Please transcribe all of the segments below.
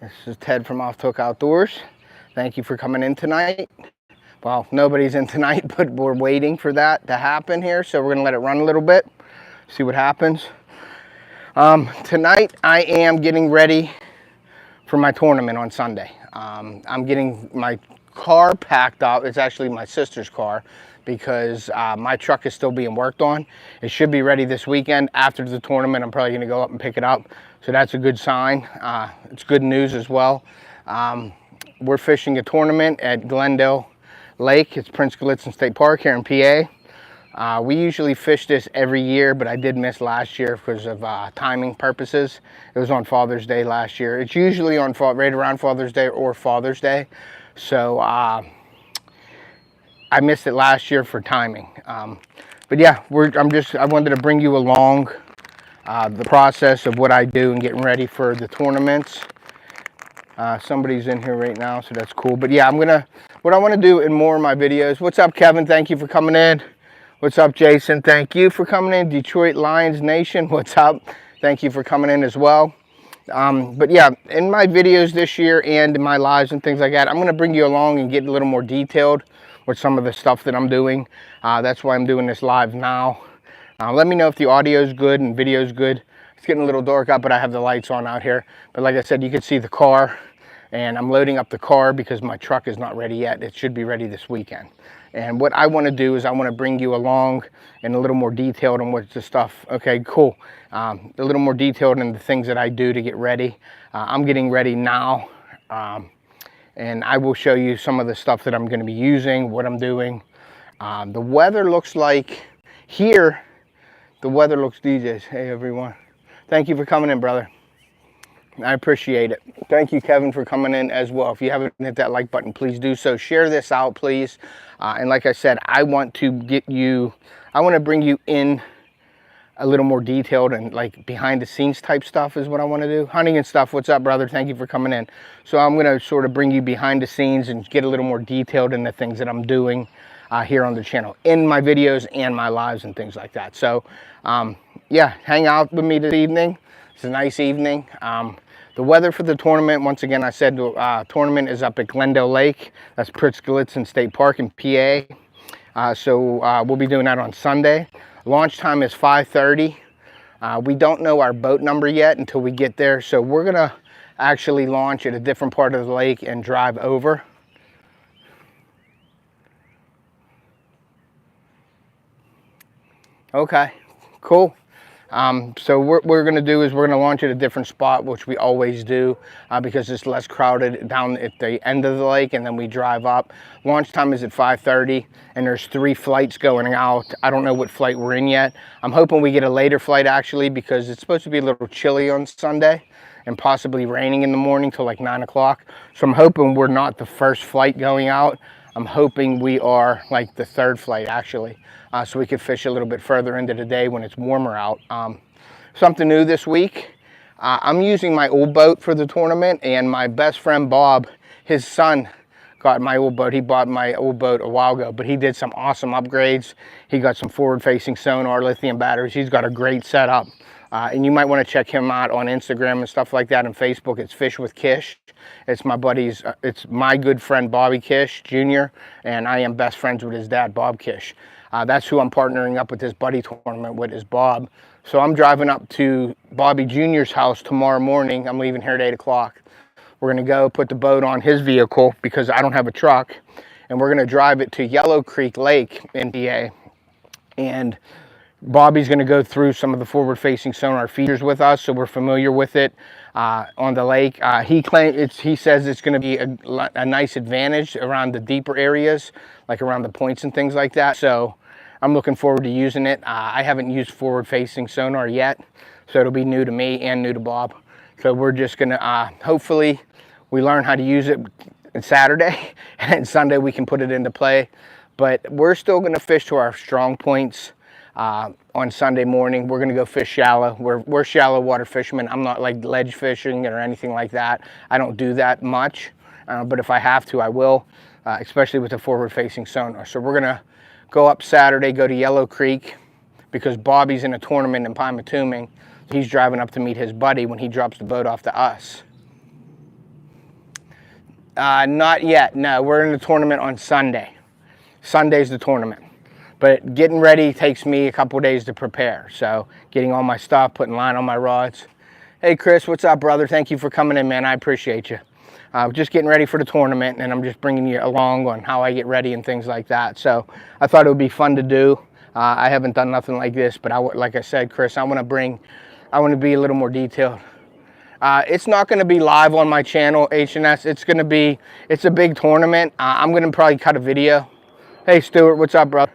This is Ted from Off Took Outdoors. Thank you for coming in tonight. Well, nobody's in tonight, but we're waiting for that to happen here. So we're gonna let it run a little bit, see what happens. Tonight I am getting ready for my tournament on Sunday. I'm getting my car packed up. It's actually my sister's car because my truck is still being worked on. It should be ready this weekend. After the tournament, I'm probably gonna go up and pick it up. So that's a good sign. It's good news as well. We're fishing a tournament at Glendale Lake. It's Prince Gallitzin State Park here in PA. We usually fish this every year, but I did miss last year because of timing purposes. It was on Father's Day last year. It's usually on right around Father's Day or Father's Day. So I missed it last year for timing. But yeah, I wanted to bring you along the process of what I do and getting ready for the tournaments. Somebody's in here right now, so that's cool. But yeah, what I want to do in more of my videos. What's up, Kevin? Thank you for coming in. What's up, Jason? Thank you for coming in. Detroit Lions Nation, what's up? Thank you for coming in as well. But yeah, in my videos this year and in my lives and things like that, I'm going to bring you along and get a little more detailed with some of the stuff that I'm doing. That's why I'm doing this live now. Let me know if the audio is good and video is good. It's getting a little dark out, but I have the lights on out here. But like I said, you can see the car, and I'm loading up the car because my truck is not ready yet. It should be ready this weekend. And what I want to do is I want to bring you along in a little more detailed on what's the stuff. Okay, cool. A little more detailed in the things that I do to get ready. I'm getting ready now, and I will show you some of the stuff that I'm going to be using, what I'm doing. The weather looks like here. The weather looks DJs. Hey, everyone. Thank you for coming in, brother. I appreciate it. Thank you, Kevin, for coming in as well. If you haven't hit that like button, please do so. Share this out, please. And like I said, I want to bring you in a little more detailed and like behind the scenes type stuff is what I want to do. Hunting and stuff. What's up, brother? Thank you for coming in. So I'm going to sort of bring you behind the scenes and get a little more detailed in the things that I'm doing here on the channel, in my videos and my lives and things like that. So yeah, hang out with me this evening. It's a nice evening. The weather for the tournament, once again, I said the tournament is up at Glendale Lake. That's Prince Gallitzin State Park in PA. So we'll be doing that on Sunday. Launch time is 5:30. We don't know our boat number yet until we get there. So we're gonna actually launch at a different part of the lake and drive over. Okay, cool. So what we're going to do is we're going to launch at a different spot, which we always do because it's less crowded down at the end of the lake, and then we drive up. Launch time is at 5:30, and there's 3 flights going out. I don't know what flight we're in yet. I'm hoping we get a later flight, actually, because it's supposed to be a little chilly on Sunday and possibly raining in the morning till like 9 o'clock. So I'm hoping we're not the first flight going out. I'm hoping we are like the 3rd flight, actually. So we could fish a little bit further into the day when it's warmer out. Something new this week, I'm using my old boat for the tournament, and my best friend Bob, his son, got my old boat. He bought my old boat a while ago, but he did some awesome upgrades. He got some forward-facing sonar, lithium batteries. He's got a great setup. And you might want to check him out on Instagram and stuff like that, and Facebook. It's Fish with Kish. It's my buddy's, it's my good friend Bobby Kish Jr., and I am best friends with his dad, Bob Kish. That's who I'm partnering up with this buddy tournament with, is Bob. So I'm driving up to Bobby Jr.'s house tomorrow morning. I'm leaving here at 8 o'clock. We're going to go put the boat on his vehicle because I don't have a truck, and we're going to drive it to Yellow Creek Lake in PA. And Bobby's going to go through some of the forward-facing sonar features with us, so we're familiar with it on the lake. He says it's going to be a nice advantage around the deeper areas, like around the points and things like that. So I'm looking forward to using it. I haven't used forward-facing sonar yet, so it'll be new to me and new to Bob. So we're just going to hopefully we learn how to use it on Saturday, and Sunday we can put it into play. But we're still going to fish to our strong points. On Sunday morning, we're going to go fish shallow. We're shallow water fishermen. I'm not like ledge fishing or anything like that. I don't do that much, but if I have to, I will, especially with the forward-facing sonar. So we're going to go up Saturday, go to Yellow Creek, because Bobby's in a tournament in Pymatuming. He's driving up to meet his buddy when he drops the boat off to us. Not yet. No, we're in the tournament on Sunday. Sunday's the tournament. But getting ready takes me a couple days to prepare. So getting all my stuff, putting line on my rods. Hey Chris, what's up, brother? Thank you for coming in, man. I appreciate you. Just getting ready for the tournament, and I'm just bringing you along on how I get ready and things like that. So I thought it would be fun to do. I haven't done nothing like this, but like I said, Chris, I want to be a little more detailed. It's not going to be live on my channel, HNS. It's a big tournament. I'm going to probably cut a video. Hey Stuart, what's up, bro?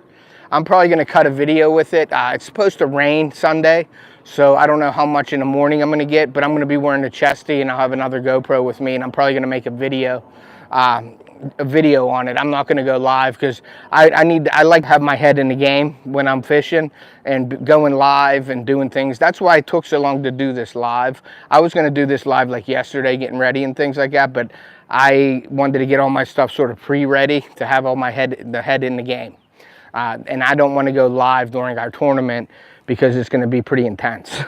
I'm probably going to cut a video with it. It's supposed to rain Sunday, so I don't know how much in the morning I'm going to get, but I'm going to be wearing a chesty, and I'll have another GoPro with me, and I'm probably going to make a video on it. I'm not going to go live because I like to have my head in the game when I'm fishing and going live and doing things. That's why it took so long to do this live. I was going to do this live like yesterday, getting ready and things like that, but I wanted to get all my stuff sort of pre-ready to have all my head in the game. And I don't want to go live during our tournament because it's going to be pretty intense.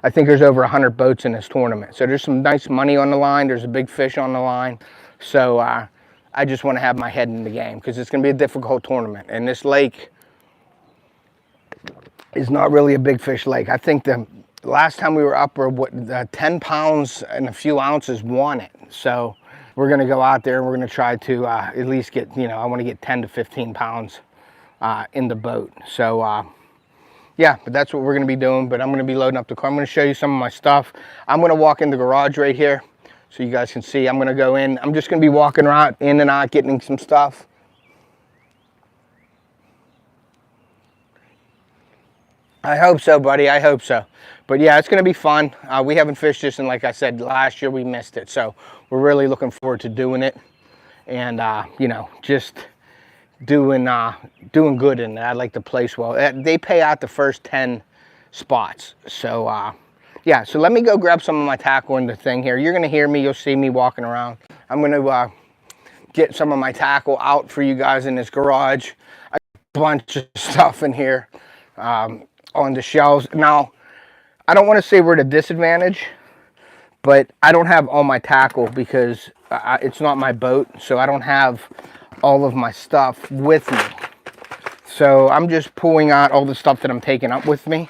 I think there's over 100 boats in this tournament. So there's some nice money on the line. There's a big fish on the line. So I just want to have my head in the game because it's going to be a difficult tournament. And this lake is not really a big fish lake. I think the last time we were up, 10 pounds and a few ounces won it. So we're going to go out there and we're going to try to at least get, I want to get 10 to 15 pounds in the boat. So yeah, but that's what we're going to be doing. But I'm going to be loading up the car. I'm going to show you some of my stuff. I'm going to walk in the garage right here so you guys can see. I'm going to go in. I'm just going to be walking around in and out, getting some stuff. I hope so, buddy. I hope so. But yeah, it's going to be fun. We haven't fished this, and like I said, last year we missed it. So we're really looking forward to doing it. And, just doing good in it. I like to place well. They pay out the first 10 spots. So, yeah, so let me go grab some of my tackle in the thing here. You're going to hear me. You'll see me walking around. I'm going to get some of my tackle out for you guys in this garage. I got a bunch of stuff in here on the shelves. Now, I don't want to say we're at a disadvantage, but I don't have all my tackle because it's not my boat, so I don't have all of my stuff with me. So I'm just pulling out all the stuff that I'm taking up with me.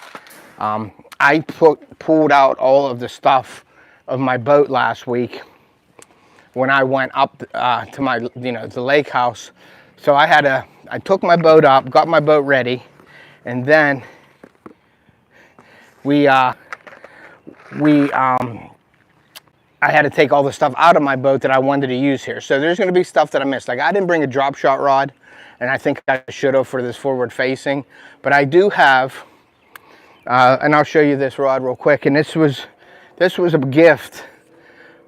I pulled out all of the stuff of my boat last week when I went up to my, the lake house. So I took my boat up, got my boat ready, and then I had to take all the stuff out of my boat that I wanted to use here. So there's going to be stuff that I missed. Like I didn't bring a drop shot rod, and I think I should have for this forward facing. But I do have, and I'll show you this rod real quick. And this was a gift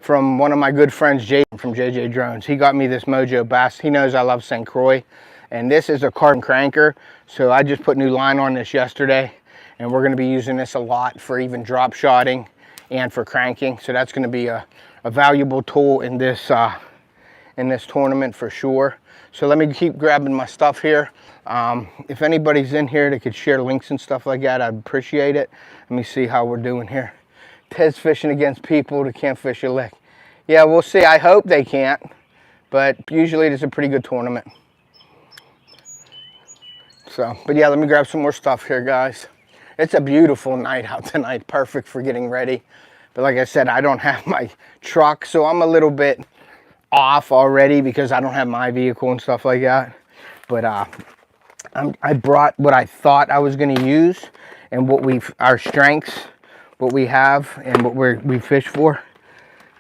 from one of my good friends, Jay from JJ Drones. He got me this Mojo Bass. He knows I love St. Croix. And this is a carbon cranker. So I just put new line on this yesterday. And we're going to be using this a lot for even drop shotting and for cranking. So that's going to be a valuable tool in this tournament for sure. So let me keep grabbing my stuff here. If anybody's in here that could share links and stuff like that, I'd appreciate it. Let me see how we're doing here. Ted's fishing against people that can't fish a lick. Yeah, we'll see. I hope they can't, but usually it's a pretty good tournament. So, but yeah, let me grab some more stuff here, guys. It's a beautiful night out tonight, perfect for getting ready. But like I said, I don't have my truck, so I'm a little bit off already because I don't have my vehicle and stuff like that. But I brought what I thought I was going to use and our strengths, what we have and what we fish for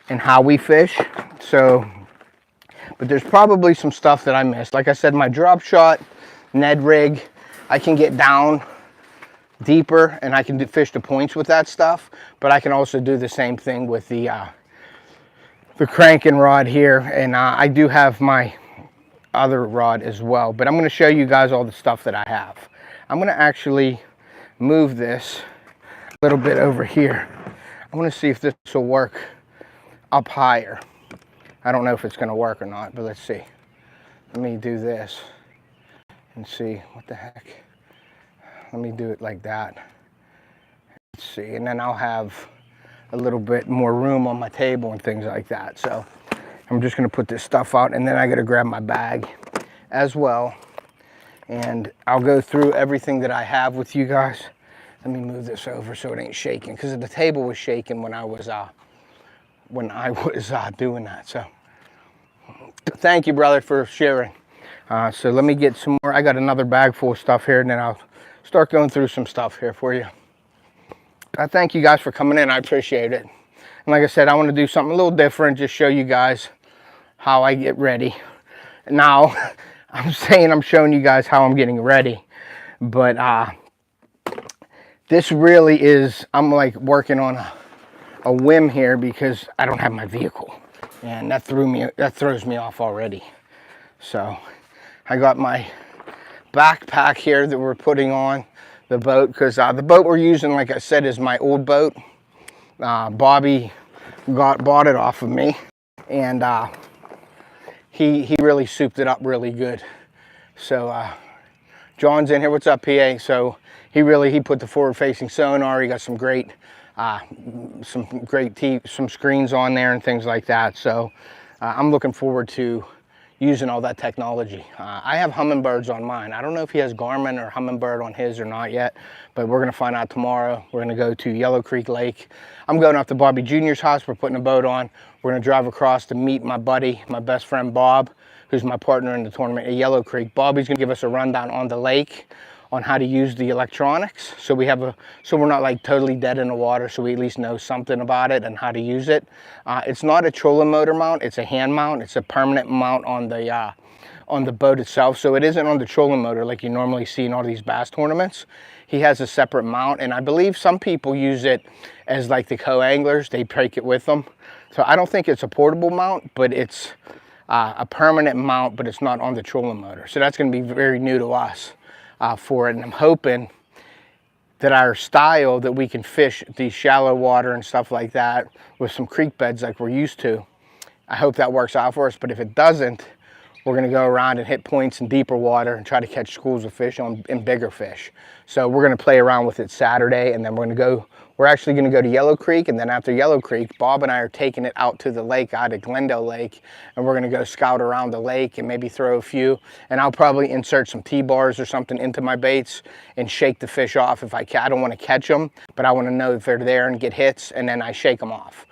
and how we fish. So, but there's probably some stuff that I missed. Like I said, my drop shot, Ned rig, I can get down deeper and I can fish the points with that stuff, but I can also do the same thing with the cranking rod here, and I do have my other rod as well. But I'm going to show you guys all the stuff that I have. I'm going to actually move this a little bit over here. I want to see if this will work up higher. I don't know if it's going to work or not, but let's see. Let me do this and see what the heck. Let me do it like that. Let's see, and then I'll have a little bit more room on my table and things like that. So I'm just gonna put this stuff out, and then I gotta grab my bag as well. And I'll go through everything that I have with you guys. Let me move this over so it ain't shaking, because the table was shaking when I was doing that. So thank you, brother, for sharing. So let me get some more. I got another bag full of stuff here, and then I'll start going through some stuff here for you. I thank you guys for coming in. I appreciate it. And like I said, I want to do something a little different, just show you guys how I get ready. Now, I'm saying I'm showing you guys how I'm getting ready, but this really is, I'm like working on a whim here because I don't have my vehicle, and that throws me off already. So I got my backpack here that we're putting on the boat, because the boat we're using, like I said, is my old boat. Bobby bought it off of me, and he really souped it up really good. So John's in here. What's up, PA? So he put the forward-facing sonar. He got some great some screens on there and things like that. So I'm looking forward to using all that technology. I have Humminbirds on mine. I don't know if he has Garmin or Humminbird on his or not yet, but we're gonna find out tomorrow. We're gonna go to Yellow Creek Lake. I'm going up to Bobby Jr.'s house. We're putting a boat on. We're gonna drive across to meet my buddy, my best friend Bob, who's my partner in the tournament at Yellow Creek. Bobby's gonna give us a rundown on the lake, on how to use the electronics, so we're not like totally dead in the water, so we at least know something about it and how to use it. It's not a trolling motor mount, it's a hand mount. It's a permanent mount on the boat itself, so it isn't on the trolling motor like you normally see in all these bass tournaments. He has a separate mount, and I believe some people use it as like the co-anglers, they break it with them. So I don't think it's a portable mount, but it's a permanent mount, but it's not on the trolling motor. So that's gonna be very new to us. For it, and I'm hoping that our style, that we can fish these shallow water and stuff like that with some creek beds like we're used to, I hope that works out for us. But if it doesn't, we're going to go around and hit points in deeper water and try to catch schools of fish in bigger fish. So we're going to play around with it Saturday, and then we're actually going to go to Yellow Creek, and then after Yellow Creek, Bob and I are taking it out to the lake, out at Glendale Lake, and we're going to go scout around the lake and maybe throw a few, and I'll probably insert some T-bars or something into my baits and shake the fish off if I can. I don't want to catch them, but I want to know if they're there and get hits, and then I shake them off.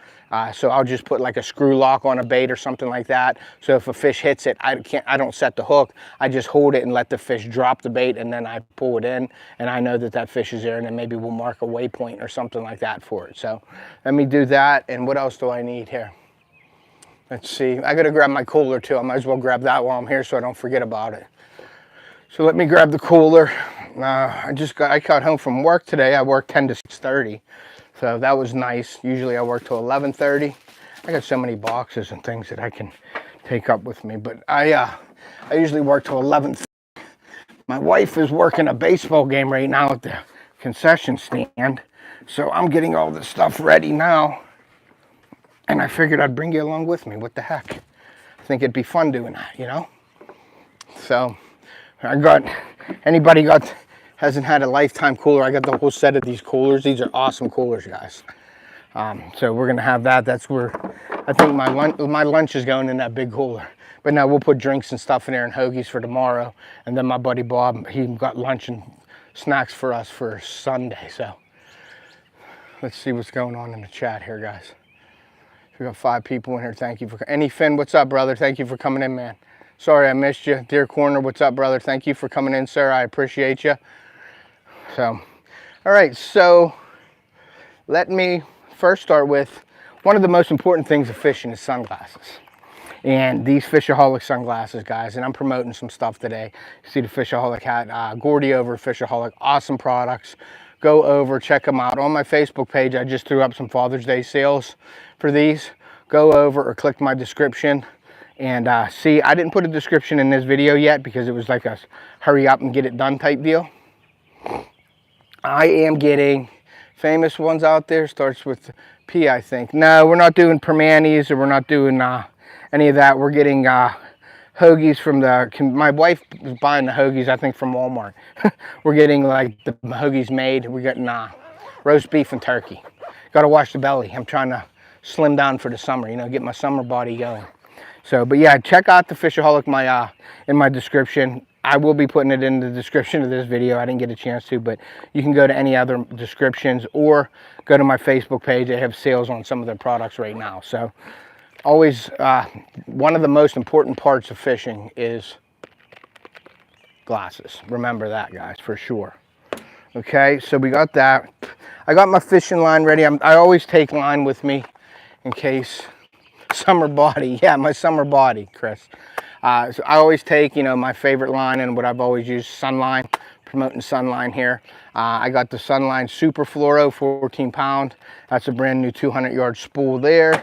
So I'll just put like a screw lock on a bait or something like that. So if a fish hits it, I don't set the hook. I just hold it and let the fish drop the bait, and then I pull it in, and I know that that fish is there, and then maybe we'll mark a waypoint or something like that for it. So let me do that. And what else do I need here? Let's see. I got to grab my cooler too. I might as well grab that while I'm here so I don't forget about it. So let me grab the cooler. I got home from work today. I worked 10 to 6:30. So that was nice. Usually I work till 11:30. I got so many boxes and things that I can take up with me, but I usually work till 11:30. My wife is working a baseball game right now at the concession stand, so I'm getting all this stuff ready now, and I figured I'd bring you along with me. What the heck? I think it'd be fun doing that, you know? So anybody hasn't had a lifetime cooler, I got the whole set of these coolers. These are awesome coolers, guys. So we're gonna have that. That's where I think my lunch is going in that big cooler. But now we'll put drinks and stuff in there and hoagies for tomorrow. And then my buddy Bob, he got lunch and snacks for us for Sunday. So let's see what's going on in the chat here, guys. We got 5 people in here. Thank you for Finn, what's up, brother? Thank you for coming in, man. Sorry I missed you. Dear Corner, what's up, brother? Thank you for coming in, sir. I appreciate you. So, all right, so let me first start with one of the most important things of fishing is sunglasses. And these Fishoholic sunglasses, guys, and I'm promoting some stuff today. You see the Fishoholic hat, Gordy over Fishoholic, awesome products. Go over, check them out. On my Facebook page, I just threw up some Father's Day sales for these. Go over or click my description and see. I didn't put a description in this video yet because it was like a hurry up and get it done type deal. I am getting famous ones out there. Starts with P, I think. No, we're not doing Permanis, or we're not doing any of that. We're getting hoagies from my wife is buying the hoagies, I think, from Walmart. We're getting like the hoagies made. We're getting roast beef and turkey. Got to wash the belly. I'm trying to slim down for the summer, you know, get my summer body going. So, but yeah, check out the Fishoholic in my description. I will be putting it in the description of this video. I didn't get a chance to, but you can go to any other descriptions or go to my Facebook page. They have sales on some of their products right now. So always, one of the most important parts of fishing is glasses. Remember that, guys, for sure. Okay, so we got that. I got my fishing line ready. I always take line with me in case. Summer body, yeah, my summer body, Chris. So I always take, you know, my favorite line and what I've always used, Sunline, promoting Sunline here. I got the Sunline Super Fluoro, 14 pound. That's a brand new 200-yard spool there.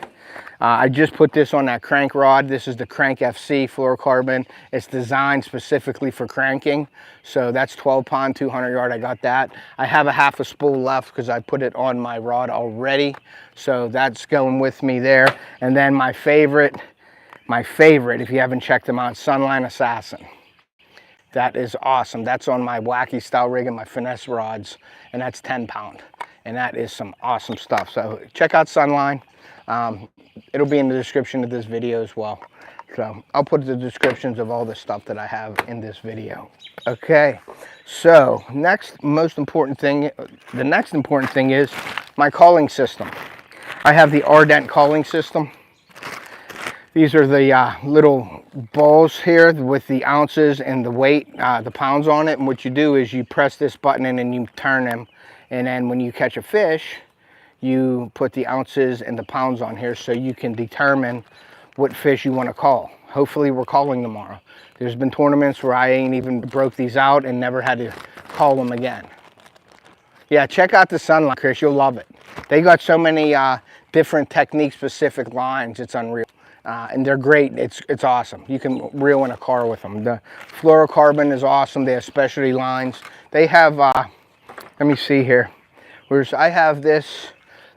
I just put this on that crank rod. This is the Crank FC fluorocarbon. It's designed specifically for cranking. So that's 12 pound, 200-yard. I got that. I have a half a spool left because I put it on my rod already. So that's going with me there. And then my favorite, if you haven't checked them out, Sunline Assassin. That is awesome. That's on my wacky style rig and my finesse rods. And that's 10 pound. And that is some awesome stuff. So check out Sunline. It'll be in the description of this video as well. So I'll put the descriptions of all the stuff that I have in this video. Okay, so the next important thing is my calling system. I have the Ardent calling system. These are the little balls here with the ounces and the weight, the pounds on it. And what you do is you press this button in and you turn them. And then when you catch a fish, you put the ounces and the pounds on here so you can determine what fish you want to call. Hopefully we're calling tomorrow. There's been tournaments where I ain't even broke these out and never had to call them again. Yeah, check out the Sunline, Chris. You'll love it. They got so many different technique-specific lines. It's unreal. And they're great. It's awesome. You can reel in a car with them. The fluorocarbon is awesome. They have specialty lines. They have, let me see here. I have this.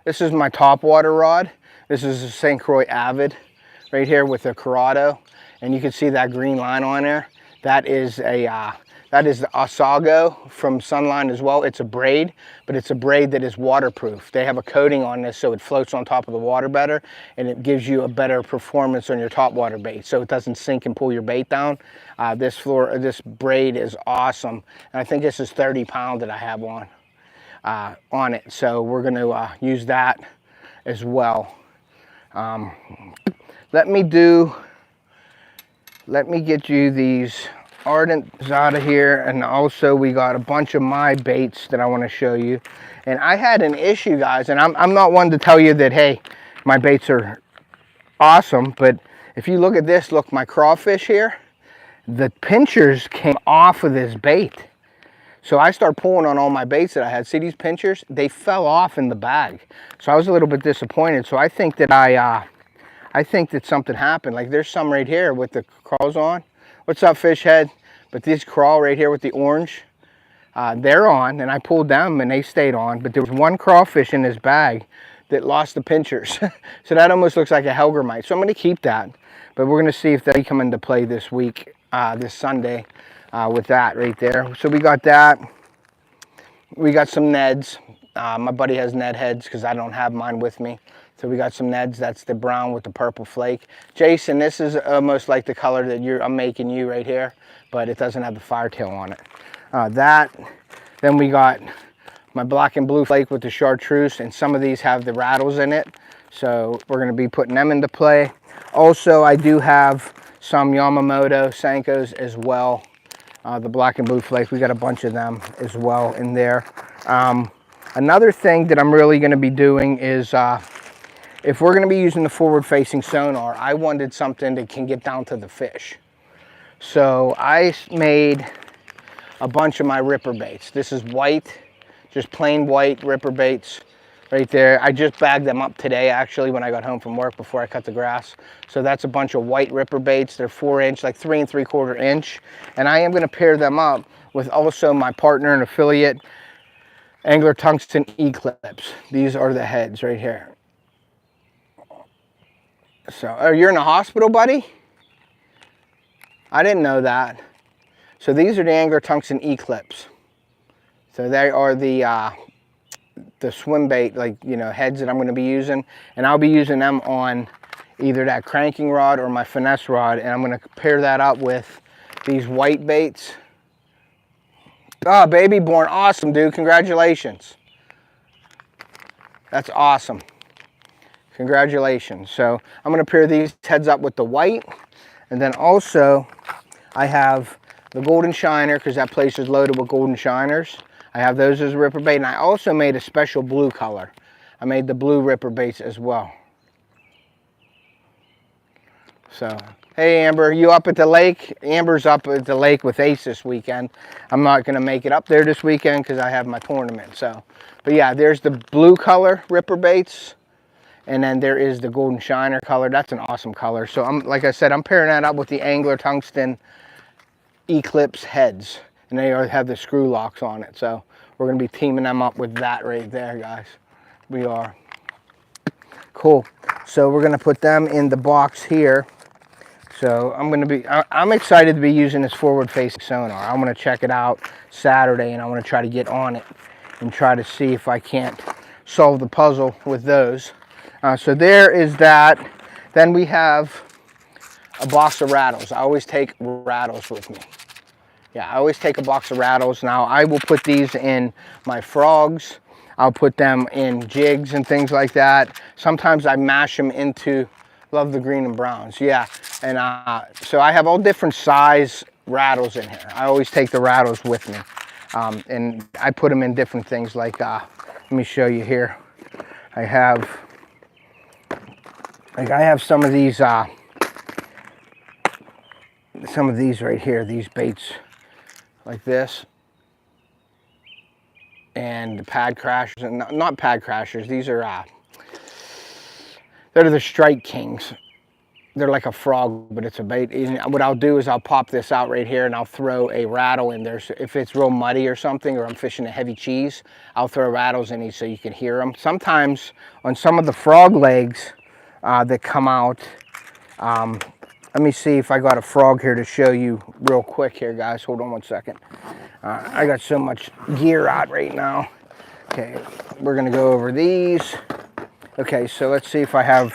This is my top water rod. This is a St. Croix Avid right here with a Corrado. And you can see that green line on there. That is the Osago from Sunline as well. It's a braid, but it's a braid that is waterproof. They have a coating on this so it floats on top of the water better, and it gives you a better performance on your top water bait so it doesn't sink and pull your bait down. This braid is awesome. And I think this is 30 pound that I have on it, so we're going to use that as well. Let me get you these Ardents out of here, and also we got a bunch of my baits that I want to show you. And I had an issue, guys, and I'm not one to tell you that, hey, my baits are awesome, but if you look at this, look, my crawfish here, the pinchers came off of this bait. So I started pulling on all my baits that I had. See these pinchers? They fell off in the bag. So I was a little bit disappointed. So I think that I think that something happened. Like there's some right here with the crawls on. What's up, fish head? But these crawl right here with the orange, they're on, and I pulled them and they stayed on. But there was one crawfish in this bag that lost the pinchers. So that almost looks like a Helgermite. So I'm going to keep that. But we're going to see if they come into play this week, this Sunday. With that right there. So we got that. We got some Neds. My buddy has Ned heads because I don't have mine with me. So we got some Neds. That's the brown with the purple flake. Jason, this is almost like the color that I'm making you right here, but it doesn't have the firetail on it. Then we got my black and blue flake with the chartreuse, and some of these have the rattles in it. So we're going to be putting them into play. Also, I do have some Yamamoto Senkos as well. The black and blue flakes, we got a bunch of them as well in there. Another thing that I'm really going to be doing is if we're going to be using the forward-facing sonar, I wanted something that can get down to the fish. So I made a bunch of my ripper baits. This is white, just plain white ripper baits right there. I just bagged them up today, actually, when I got home from work before I cut the grass. So that's a bunch of white ripper baits. They're 4-inch, like 3 3/4 inch. And I am going to pair them up with also my partner and affiliate, Angler Tungsten E-Clips. These are the heads right here. So, oh, you're in the hospital, buddy? I didn't know that. So these are the Angler Tungsten E-Clips. So they are the swim bait, like, you know, heads that I'm going to be using, and I'll be using them on either that cranking rod or my finesse rod, and I'm going to pair that up with these white baits. Oh, baby born. Awesome, dude. Congratulations. That's awesome. Congratulations. So I'm going to pair these heads up with the white, and then also I have the golden shiner, because that place is loaded with golden shiners. I have those as ripper bait, and I also made a special blue color. I made the blue ripper baits as well. So, hey Amber, you up at the lake? Amber's up at the lake with Ace this weekend. I'm not going to make it up there this weekend because I have my tournament. So, but yeah, there's the blue color ripper baits, and then there is the golden shiner color. That's an awesome color. So I'm, like I said, I'm pairing that up with the Angler Tungsten Eclipse heads, and they have the screw locks on it. So we're going to be teaming them up with that right there, guys. We are. Cool. So we're going to put them in the box here. So I'm excited to be using this forward-facing sonar. I want to check it out Saturday, and I want to try to get on it and try to see if I can't solve the puzzle with those. So there is that. Then we have a box of rattles. I always take rattles with me. Yeah, I always take a box of rattles. Now, I will put these in my frogs. I'll put them in jigs and things like that. Sometimes I mash them into, love the green and browns, yeah. And so I have all different size rattles in here. I always take the rattles with me. And I put them in different things like, let me show you here. I have some of these right here, these baits like this. And the pad crashers, and not pad crashers, these are, they're the Strike Kings. They're like a frog, but it's a bait. And what I'll do is I'll pop this out right here, and I'll throw a rattle in there. So if it's real muddy or something, or I'm fishing a heavy cheese, I'll throw rattles in these so you can hear them. Sometimes on some of the frog legs that come out, let me see if I got a frog here to show you real quick here, guys. Hold on one second. I got so much gear out right now. Okay, we're gonna go over these. Okay, so let's see if I have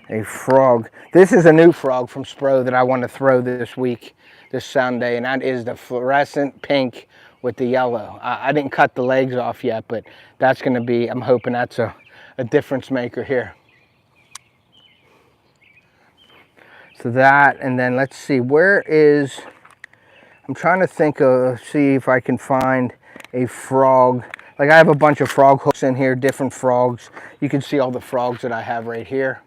a frog. This is a new frog from Spro that I want to throw this week, this Sunday, and that is the fluorescent pink with the yellow. I didn't cut the legs off yet, but that's gonna be, I'm hoping that's a difference maker here. So that, and then let's see, where is, I'm trying to think of, see if I can find a frog. Like I have a bunch of frog hooks in here, different frogs. You can see all the frogs that I have right here.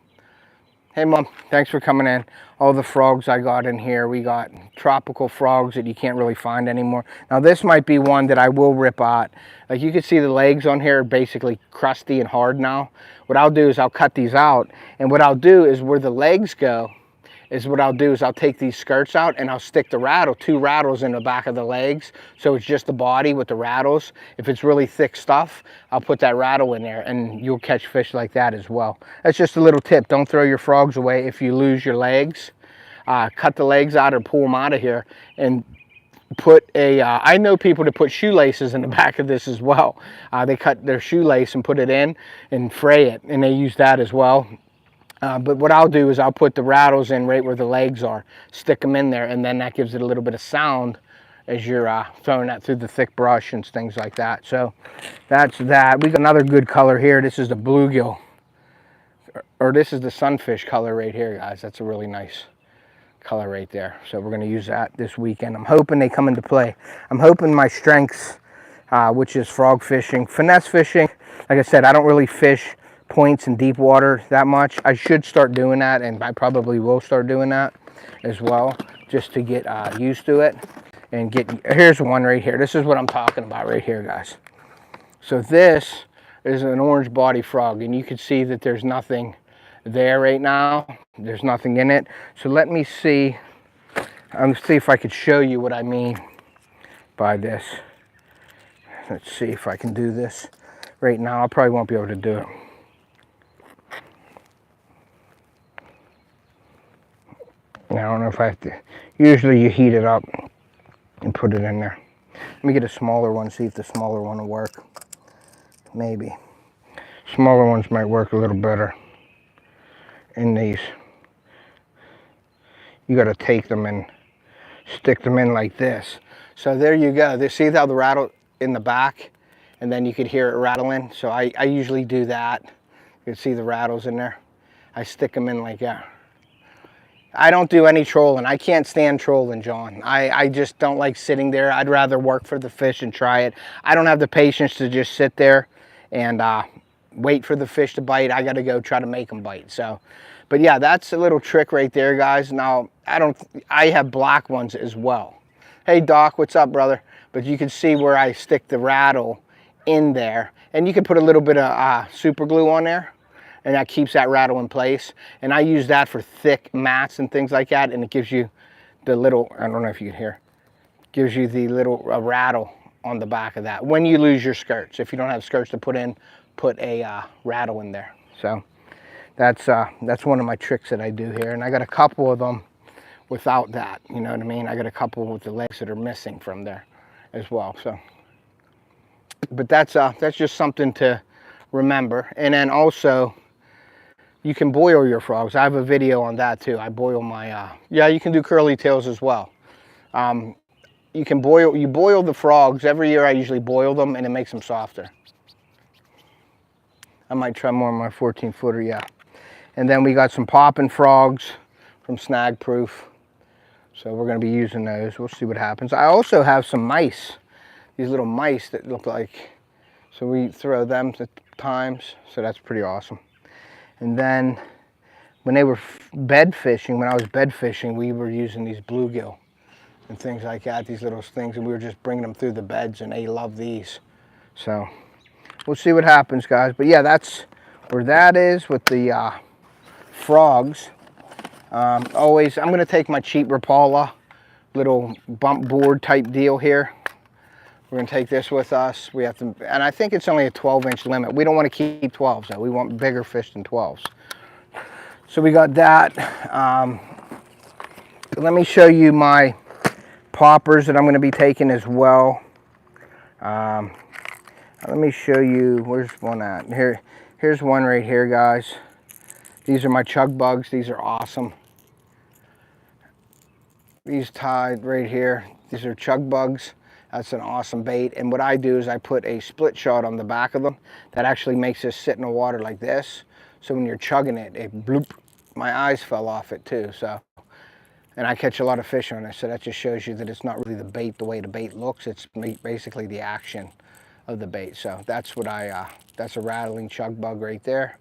Hey Mom, thanks for coming in. All the frogs I got in here. We got tropical frogs that you can't really find anymore. Now this might be one that I will rip out. Like you can see the legs on here are basically crusty and hard now. What I'll do is I'll cut these out, and what I'll do is where the legs go, is what I'll do is I'll take these skirts out and I'll stick the two rattles in the back of the legs. So it's just the body with the rattles. If it's really thick stuff, I'll put that rattle in there and you'll catch fish like that as well. That's just a little tip. Don't throw your frogs away if you lose your legs. Cut the legs out or pull them out of here, and put a, I know people that put shoelaces in the back of this as well. They cut their shoelace and put it in and fray it, and they use that as well. But what I'll do is I'll put the rattles in right where the legs are, stick them in there, and then that gives it a little bit of sound as you're throwing that through the thick brush and things like that. So that's that. We got another good color here. This is the bluegill, or this is the sunfish color right here, guys. That's a really nice color right there. So we're going to use that this weekend. I'm hoping they come into play. I'm hoping my strengths, which is frog fishing, finesse fishing. Like I said, I don't really fish points in deep water that much. I should start doing that, and I probably will start doing that as well, just to get used to it. And here's one right here. This is what I'm talking about right here, guys. So this is an orange body frog, and you can see that there's nothing there right now. There's nothing in it. So let me see. Let's see if I could show you what I mean by this. Let's see if I can do this right now. I probably won't be able to do it. I don't know if I have to. Usually you heat it up and put it in there. Let me get a smaller one, see if the smaller one will work. Maybe. Smaller ones might work a little better in these. you got to take them and stick them in like this. So there you go. See how the rattle in the back, and then you could hear it rattling. So I usually do that. You can see the rattles in there. I stick them in like that. I don't do any trolling. I can't stand trolling, John. I just don't like sitting there. I'd rather work for the fish and try it. I don't have the patience to just sit there and wait for the fish to bite. I got to go try to make them bite. So, but yeah, that's a little trick right there, guys. Now, I have black ones as well. Hey, Doc, what's up, brother? But you can see where I stick the rattle in there. And you can put a little bit of super glue on there, and that keeps that rattle in place. And I use that for thick mats and things like that, and it gives you the little, I don't know if you can hear, gives you the little rattle on the back of that when you lose your skirts. If you don't have skirts to put in, put a rattle in there. So that's one of my tricks that I do here, and I got a couple of them without that, you know what I mean? I got a couple with the legs that are missing from there as well. So, but that's just something to remember. And then also, you can boil your frogs. I have a video on that too. I boil my, yeah, you can do curly tails as well. You boil the frogs. Every year I usually boil them, and it makes them softer. I might try more on my 14-footer, yeah. And then we got some popping frogs from Snag Proof. So we're gonna be using those. We'll see what happens. I also have some mice, these little mice that look like, so we throw them at times. So that's pretty awesome. And then when they were bed fishing, when I was bed fishing, we were using these bluegill and things like that, these little things, and we were just bringing them through the beds, and they love these. So we'll see what happens, guys. But yeah, that's where that is with the frogs. Always, I'm going to take my cheap Rapala little bump board type deal here. We're going to take this with us. We have to, and I think it's only a 12-inch limit. We don't want to keep 12s though. We want bigger fish than 12s. So we got that. Let me show you my poppers that I'm going to be taking as well. Let me show you, where's one at? Here's one right here, guys. These are my chug bugs. These are awesome. These tied right here. These are chug bugs. That's an awesome bait. And what I do is I put a split shot on the back of them that actually makes this sit in the water like this. So when you're chugging it, it bloop. My eyes fell off it too. So, and I catch a lot of fish on it. So that just shows you that it's not really the bait the way the bait looks. It's basically the action of the bait. So that's what that's a rattling chug bug right there.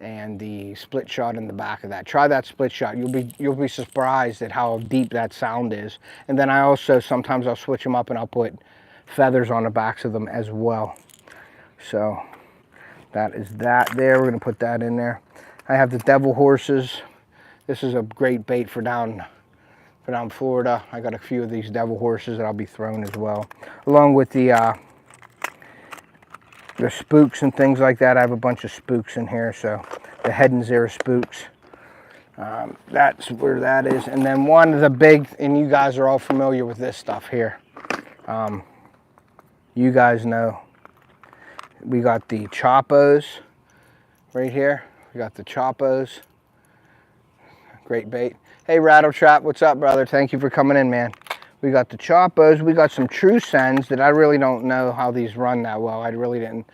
And the split shot in the back of that. Try that split shot. You'll be surprised at how deep that sound is. And then I also, sometimes I'll switch them up and I'll put feathers on the backs of them as well. So that is that there. We're gonna put that in there. I have the devil horses. This is a great bait for down Florida. I got a few of these devil horses that I'll be throwing as well. Along with the spooks and things like that. I have a bunch of spooks in here, so the head and zero spooks. That's where that is. And then one of the big, and you guys are all familiar with this stuff here. You guys know, we got the choppos right here. We got the choppos. Great bait. Hey, Rattle Trap, what's up, brother? Thank you for coming in, man. We got the choppos. We got some true sends that I really don't know how these run that well. I really didn't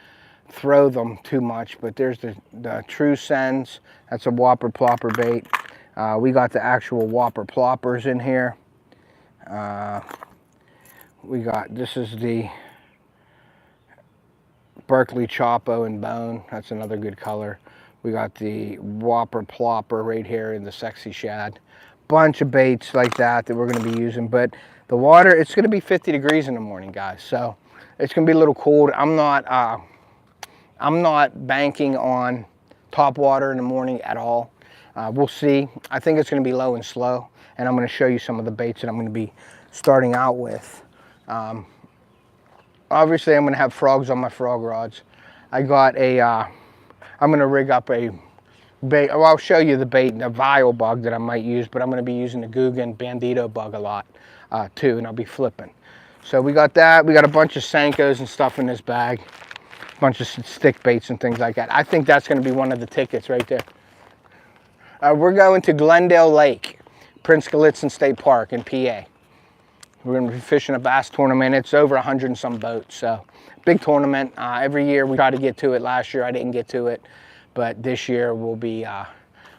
throw them too much, but there's the true sends. That's a whopper plopper bait. We got the actual whopper ploppers in here. We got, this is the Berkeley Chopo and Bone. That's another good color. We got the whopper plopper right here in the Sexy Shad. Bunch of baits like that we're going to be using, but the water, it's going to be 50 degrees in the morning, guys, so it's going to be a little cold. I'm not banking on top water in the morning at all. We'll see. I think it's going to be low and slow, and I'm going to show you some of the baits that I'm going to be starting out with. Obviously, I'm going to have frogs on my frog rods. I got a, I'm going to rig up a bait. Well, I'll show you the bait and the vial bug that I might use, but I'm going to be using the Guggen Bandito bug a lot too, and I'll be flipping. So we got that. We got a bunch of Senkos and stuff in this bag, a bunch of stick baits and things like that. I think that's going to be one of the tickets right there. We're going to Glendale Lake. Prince Gallitzin State Park in PA. We're going to be fishing a bass tournament. It's over 100 and some boats, so big tournament. Every year we try to get to it. Last year I didn't get to it, but this year we'll be,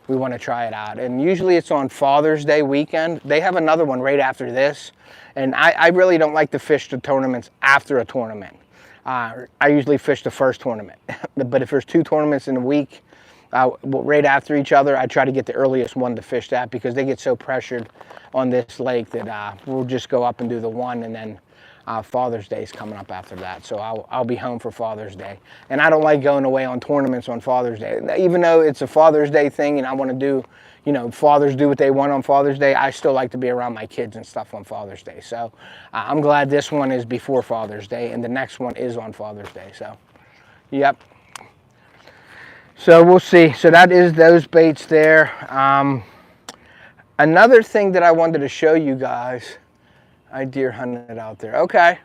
we want to try it out. And usually it's on Father's Day weekend. They have another one right after this, and I really don't like to fish the tournaments after a tournament. I usually fish the first tournament, but if there's 2 tournaments in a week, right after each other, I try to get the earliest one to fish that, because they get so pressured on this lake that we'll just go up and do the one, and then Father's Day is coming up after that. So I'll be home for Father's Day. And I don't like going away on tournaments on Father's Day. Even though it's a Father's Day thing and I want to do, you know, fathers do what they want on Father's Day, I still like to be around my kids and stuff on Father's Day. So I'm glad this one is before Father's Day and the next one is on Father's Day. So, yep. So we'll see. So that is those baits there. Another thing that I wanted to show you guys, I deer hunted out there. Okay.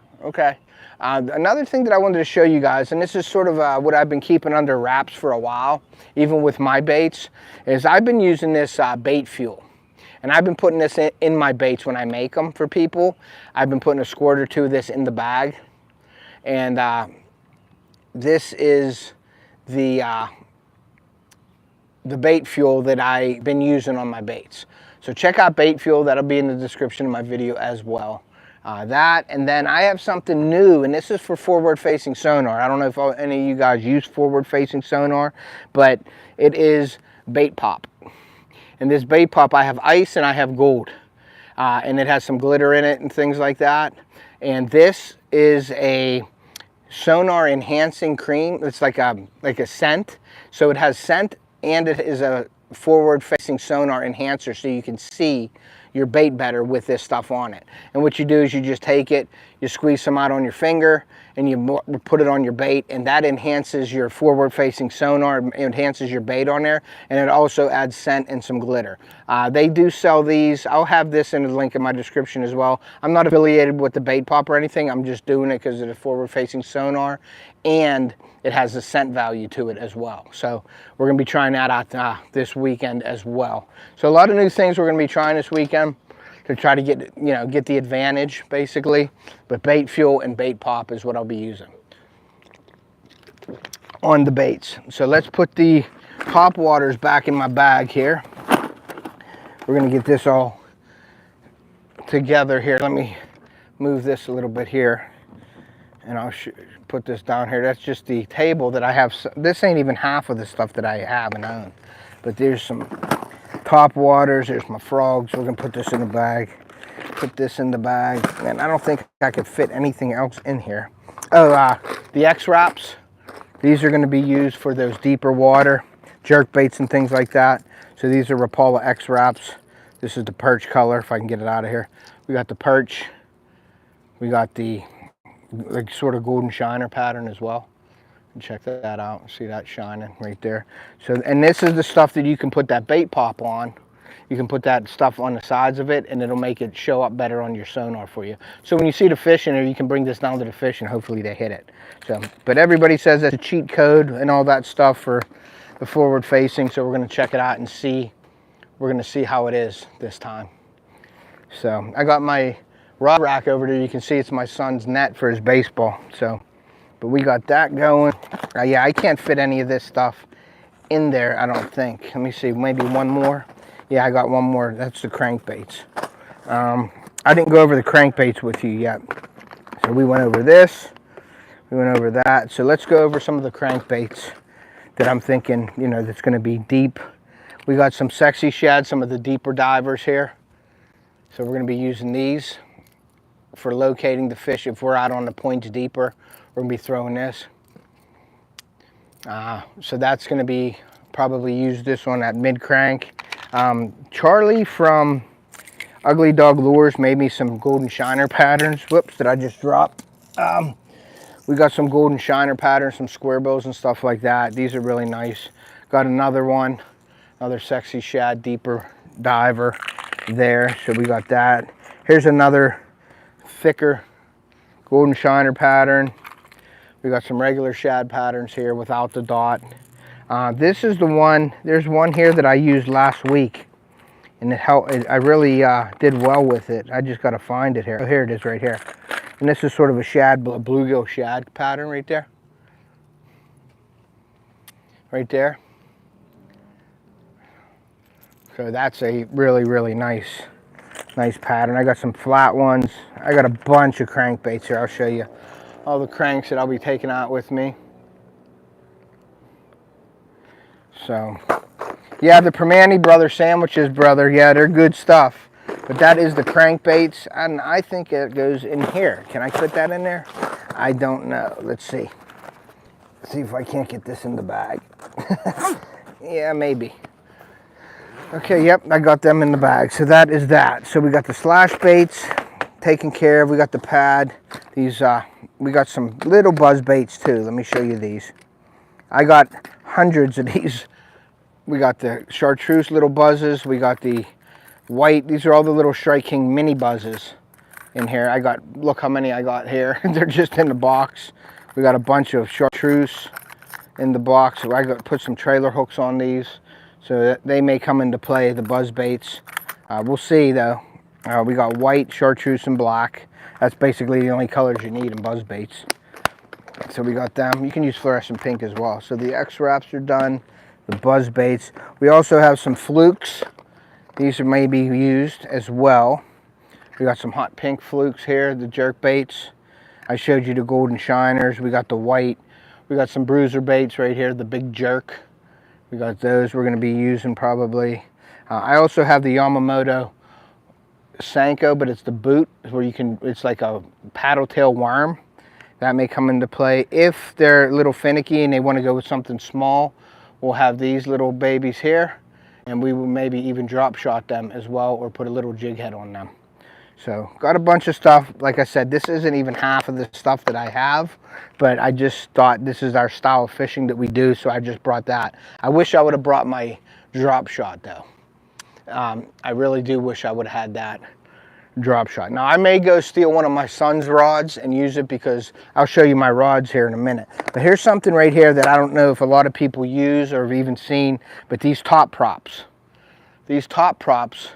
Another thing that I wanted to show you guys, and this is sort of what I've been keeping under wraps for a while, even with my baits, is I've been using this bait fuel. And I've been putting this in my baits when I make them for people. I've been putting a squirt or 2 of this in the bag. And this is the bait fuel that I've been using on my baits. So check out bait fuel. That'll be in the description of my video as well. That, and then I have something new, and this is for forward-facing sonar. I don't know if any of you guys use forward-facing sonar, but it is bait pop. And this bait pop, I have ice and I have gold. And it has some glitter in it and things like that. And this is a sonar enhancing cream. It's like a scent. So it has scent, and it is a forward-facing sonar enhancer, so you can see your bait better with this stuff on it. And what you do is you just take it, you squeeze some out on your finger, and you put it on your bait, and that enhances your forward-facing sonar, it enhances your bait on there, and it also adds scent and some glitter. They do sell these. I'll have this in the link in my description as well. I'm not affiliated with the bait pop or anything. I'm just doing it because of the forward-facing sonar, and it has a scent value to it as well. So we're gonna be trying that out this weekend as well. So a lot of new things we're gonna be trying this weekend to try to get the advantage basically. But bait fuel and bait pop is what I'll be using on the baits. So let's put the pop waters back in my bag here. We're gonna get this all together here. Let me move this a little bit here, and I'll put this down here. That's just the table that I have. This ain't even half of the stuff that I have and own, but there's some top waters. There's my frogs. We're gonna put this in the bag. Put this in the bag, and I don't think I could fit anything else in here. Oh, the X wraps. These are going to be used for those deeper water jerk baits and things like that. So these are Rapala X wraps. This is the perch color. If I can get it out of here, we got the perch. We got the like sort of golden shiner pattern as well. And check that out. See that shining right there. So, and this is the stuff that you can put that bait pop on. You can put that stuff on the sides of it, and it'll make it show up better on your sonar for you. So when you see the fish in there, you can bring this down to the fish, and hopefully they hit it. So, but everybody says that's a cheat code and all that stuff for the forward facing. So we're going to check it out and see. We're going to see how it is this time. So I got my rod rack over there. You can see it's my son's net for his baseball. So, but we got that going. Yeah, I can't fit any of this stuff in there, I don't think. Let me see, maybe one more. Yeah, I got one more. That's the crankbaits. I didn't go over the crankbaits with you yet. So we went over this. We went over that. So let's go over some of the crankbaits that I'm thinking, you know, that's going to be deep. We got some sexy shad, some of the deeper divers here. So we're going to be using these for locating the fish. If we're out on the points deeper, we're going to be throwing this. So that's going to be probably use this on that mid crank. Charlie from Ugly Dog Lures made me some golden shiner patterns. Whoops, did I just drop? We got some golden shiner patterns, some square bills and stuff like that. These are really nice. Got another one, another sexy shad deeper diver there. So we got that. Here's another thicker golden shiner pattern. We got some regular shad patterns here without the dot. This is the one, there's one here that I used last week. and it helped. I really did well with it. I just got to find it here. Oh, here it is right here. And this is sort of a bluegill shad pattern right there. Right there. So that's a really, really nice pattern. I got some flat ones. I got a bunch of crankbaits here. I'll show you all the cranks that I'll be taking out with me. So, yeah, the Permane Brothers sandwiches, brother. Yeah, they're good stuff. But that is the crankbaits, and I think it goes in here. Can I put that in there? I don't know. Let's see. See if I can't get this in the bag. Yeah, maybe. Okay, yep, I got them in the bag. So that is that. So we got the slash baits taken care of. We got the pad. These, we got some little buzz baits too. Let me show you these. I got hundreds of these. We got the chartreuse little buzzes. We got the white. These are all the little Strike King mini buzzes in here. I got, look how many I got here. They're just in the box. We got a bunch of chartreuse in the box. So I got put some trailer hooks on these, so that they may come into play, the buzz baits. We'll see though. We got white, chartreuse, and black. That's basically the only colors you need in buzz baits. So we got them. You can use fluorescent pink as well. So the X-Wraps are done, the buzz baits. We also have some flukes. These are maybe used as well. We got some hot pink flukes here, the jerk baits. I showed you the golden shiners. We got the white. We got some bruiser baits right here, the big jerk. We got those we're going to be using probably. I also have the Yamamoto Senko, but it's the boot where you can, it's like a paddle tail worm. That may come into play. If they're a little finicky and they want to go with something small, we'll have these little babies here, and we will maybe even drop shot them as well, or put a little jig head on them. So got a bunch of stuff. Like I said, this isn't even half of the stuff that I have, but I just thought this is our style of fishing that we do, so I just brought that. I wish I would have brought my drop shot though. I really do wish I would have had that drop shot. Now I may go steal one of my son's rods and use it, because I'll show you my rods here in a minute. But here's something right here that I don't know if a lot of people use or have even seen, but these top props. These top props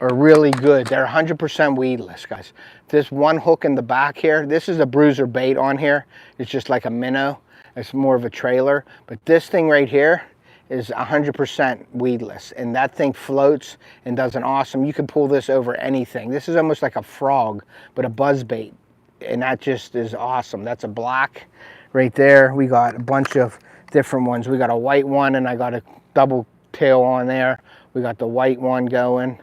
are really good. They're 100% weedless, guys. This one hook in the back here, this is a bruiser bait on here. It's just like a minnow. It's more of a trailer. But this thing right here is 100% weedless, and that thing floats and does an awesome. You can pull this over anything. This is almost like a frog, but a buzz bait, and that just is awesome. That's a black right there. We got a bunch of different ones. We got a white one, and I got a double tail on there. We got the white one going.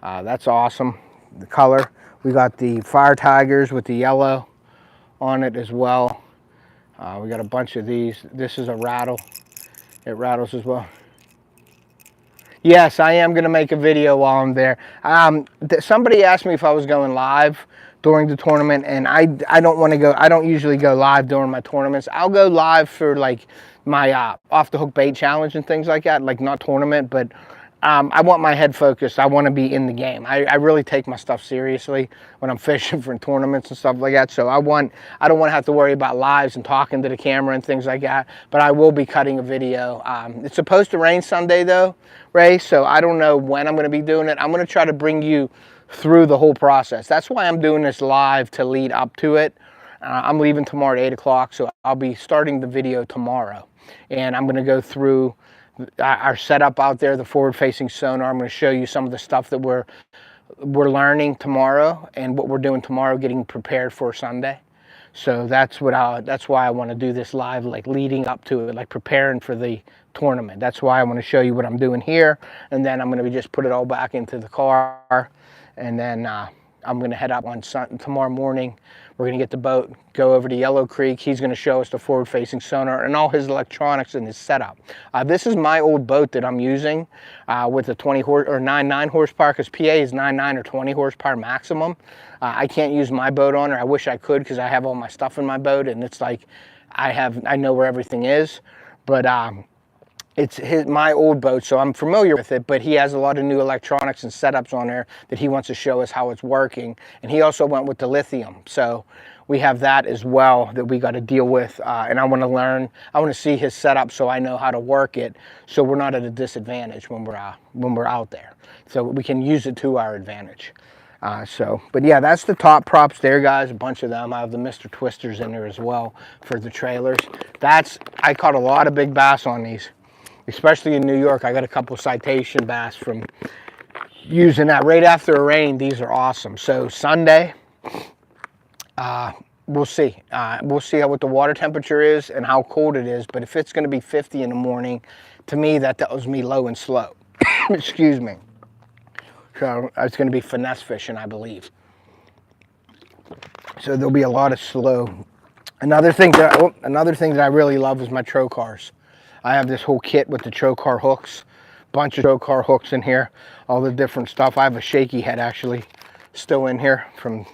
That's awesome, the color. We got the Fire Tigers with the yellow on it as well. We got a bunch of these. This is a rattle. It rattles as well. Yes, I am going to make a video while I'm there. Somebody asked me if I was going live during the tournament, and I don't want to go. I don't usually go live during my tournaments. I'll go live for like my off the hook bait challenge and things like that, like not tournament, but I want my head focused. I want to be in the game. I really take my stuff seriously when I'm fishing for tournaments and stuff like that. So I don't want to have to worry about lives and talking to the camera and things like that. But I will be cutting a video. It's supposed to rain Sunday though, Ray. So I don't know when I'm going to be doing it. I'm going to try to bring you through the whole process. That's why I'm doing this live, to lead up to it. I'm leaving tomorrow at 8 o'clock. So I'll be starting the video tomorrow. And I'm going to go through our setup out there, the forward-facing sonar. I'm going to show you some of the stuff that we're learning tomorrow, and what we're doing tomorrow, getting prepared for Sunday. So that's why I want to do this live, like leading up to it, like preparing for the tournament. That's why I want to show you what I'm doing here, and then I'm going to just put it all back into the car, and then I'm going to head up on tomorrow morning. We're going to get the boat, go over to Yellow Creek. He's going to show us the forward-facing sonar and all his electronics and his setup. This is my old boat that I'm using with a 9 horsepower, because PA is 9 or 20 horsepower maximum. I can't use my boat on her. I wish I could, because I have all my stuff in my boat, and it's like I know where everything is. But it's my old boat, so I'm familiar with it, but he has a lot of new electronics and setups on there that he wants to show us how it's working. And he also went with the lithium, so we have that as well that we got to deal with. And I want to learn, I want to see his setup so I know how to work it, so we're not at a disadvantage when we're out there, so we can use it to our advantage. But yeah, that's the top props there, guys. A bunch of them. I have the Mr. Twisters in there as well for the trailers. I caught a lot of big bass on these, especially in New York. I got a couple citation bass from using that right after a rain. These are awesome. So Sunday, we'll see. We'll see what the water temperature is and how cold it is. But if it's going to be 50 in the morning, to me, that tells me low and slow. Excuse me. So it's going to be finesse fishing, I believe. So there'll be a lot of slow. Another thing that I really love is my trocars. I have this whole kit with the trocar hooks, bunch of trocar hooks in here, all the different stuff. I have a shaky head actually still in here from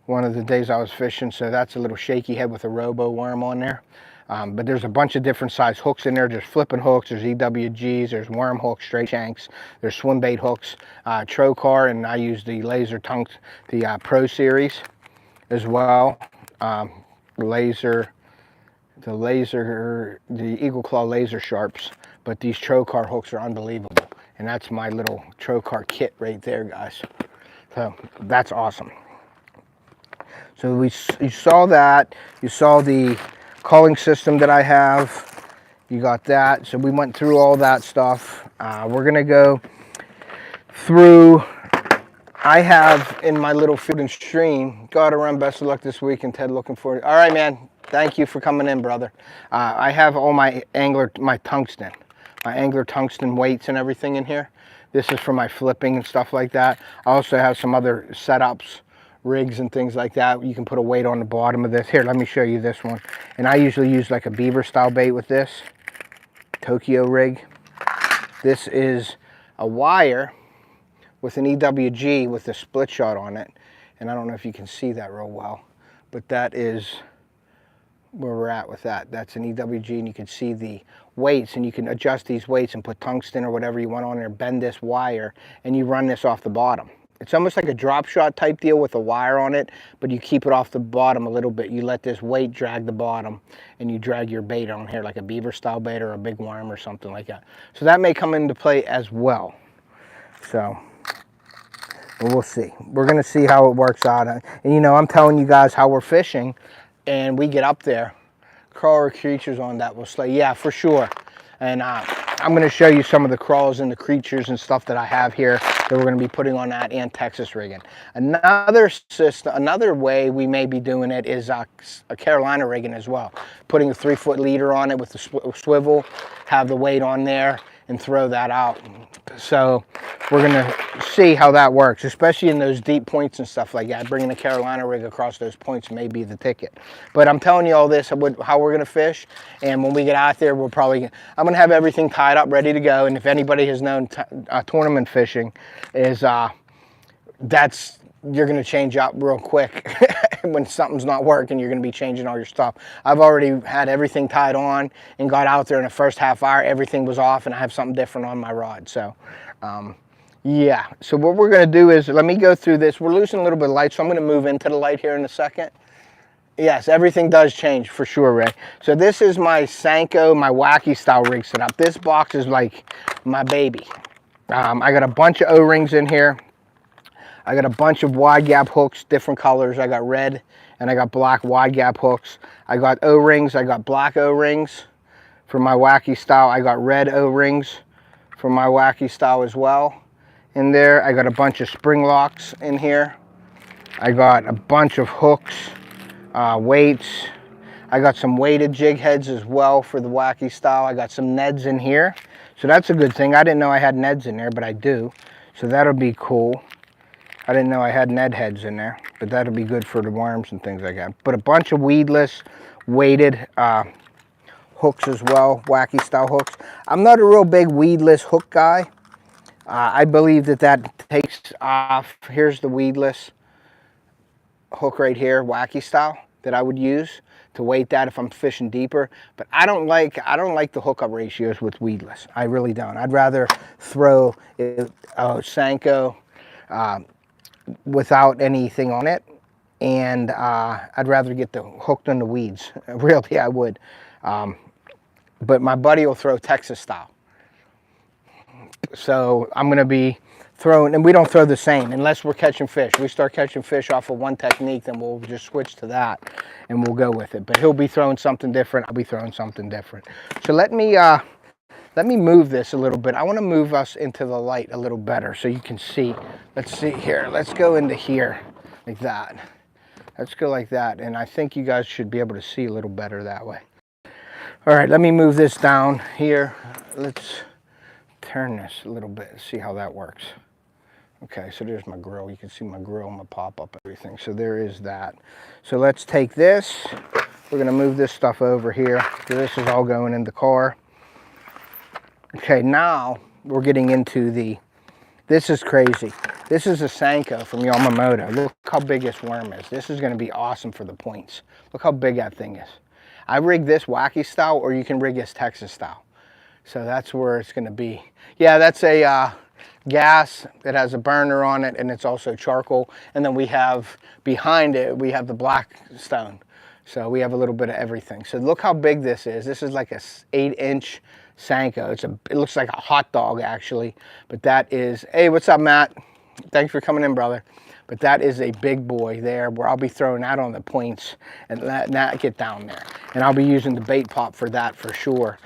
one of the days I was fishing. So that's a little shaky head with a robo worm on there. But there's a bunch of different size hooks in there. There's flipping hooks, there's EWGs, there's worm hooks, straight shanks, there's swim bait hooks, trocar, and I use the laser tongue, the Pro Series as well. The Eagle Claw laser sharps. But these trocar hooks are unbelievable. And that's my little trocar kit right there, guys. So that's awesome. So you saw that. You saw the calling system that I have. You got that. So we went through all that stuff. We're gonna go through. I have in my little field and stream. God around, best of luck this week, and Ted looking forward. All right, man. Thank you for coming in, brother. I have all my angler tungsten weights and everything in here. This is for my flipping and stuff like that. I also have some other setups, rigs and things like that. You can put a weight on the bottom of this. Here, let me show you this one. And I usually use like a beaver style bait with this Tokyo rig. This is a wire with an EWG with a split shot on it. And I don't know if you can see that real well, but that is where we're at with that. That's an EWG, and you can see the weights, and you can adjust these weights and put tungsten or whatever you want on there, bend this wire, and you run this off the bottom. It's almost like a drop shot type deal with a wire on it, but you keep it off the bottom a little bit. You let this weight drag the bottom, and you drag your bait on here like a beaver style bait or a big worm or something like that. So that may come into play as well. So we'll see. We're going to see how it works out. And you know, I'm telling you guys how we're fishing, and we get up there, crawler creatures on that will slay. Yeah, for sure. And I'm going to show you some of the crawls and the creatures and stuff that I have here that we're going to be putting on that and Texas rigging. Another system, another way we may be doing it is a Carolina rigging as well. Putting a 3-foot leader on it with the swivel, have the weight on there, and throw that out. So we're going to see how that works, especially in those deep points and stuff like that. Bringing a Carolina rig across those points may be the ticket. But I'm telling you all this, how we're going to fish. And when we get out there, I'm going to have everything tied up, ready to go. And if anybody has known tournament fishing, is you're going to change up real quick. When something's not working, you're going to be changing all your stuff. I've already had everything tied on and got out there in the first half hour. Everything was off, and I have something different on my rod. So yeah, so what we're going to do is, let me go through this. We're losing a little bit of light, so I'm going to move into the light here in a second. Yes, everything does change for sure, Ray. So this is my Senko, my wacky style rig setup. This box is like my baby. I got a bunch of O-rings in here. I got a bunch of wide gap hooks, different colors. I got red and I got black wide gap hooks. I got O-rings, I got black O-rings for my wacky style. I got red O-rings for my wacky style as well. In there, I got a bunch of spring locks in here. I got a bunch of hooks, weights. I got some weighted jig heads as well for the wacky style. I got some Neds in here. So that's a good thing. I didn't know I had Neds in there, but I do. So that'll be cool. I didn't know I had Ned heads in there, but that'll be good for the worms and things like that. But a bunch of weedless, weighted hooks as well, wacky style hooks. I'm not a real big weedless hook guy. I believe that takes off. Here's the weedless hook right here, wacky style, that I would use weight that if I'm fishing deeper. But I don't like the hookup ratios with weedless. I really don't. I'd rather throw a Senko without anything on it, and I'd rather get the hooked on the weeds. Really, I would. But my buddy will throw Texas style. So I'm going to be throwing, and we don't throw the same unless we're catching fish. We start catching fish off of one technique, then we'll just switch to that and we'll go with it. But he'll be throwing something different. I'll be throwing something different. So let me move this a little bit. I want to move us into the light a little better so you can see. Let's see here. Let's go into here like that. Let's go like that. And I think you guys should be able to see a little better that way. All right, let me move this down here. Let's turn this a little bit and see how that works. Okay, so there's my grill. You can see my grill, my pop-up, everything. So there is that. So let's take this. We're gonna move this stuff over here. So this is all going in the car. Okay, now we're getting into the, this is crazy. This is a Senko from Yamamoto. Look how big this worm is. This is gonna be awesome for the points. Look how big that thing is. I rig this wacky style, or you can rig this Texas style. So that's where it's gonna be. Yeah, that's a gas that has a burner on it, and it's also charcoal. And then we have, behind it, we have the black stone. So we have a little bit of everything. So look how big this is. This is like a 8-inch Senko. It looks like a hot dog actually, but that is, hey, what's up, Matt? Thanks for coming in, brother. But that is a big boy there, where I'll be throwing that on the points and letting that get down there. And I'll be using the bait pop for that for sure.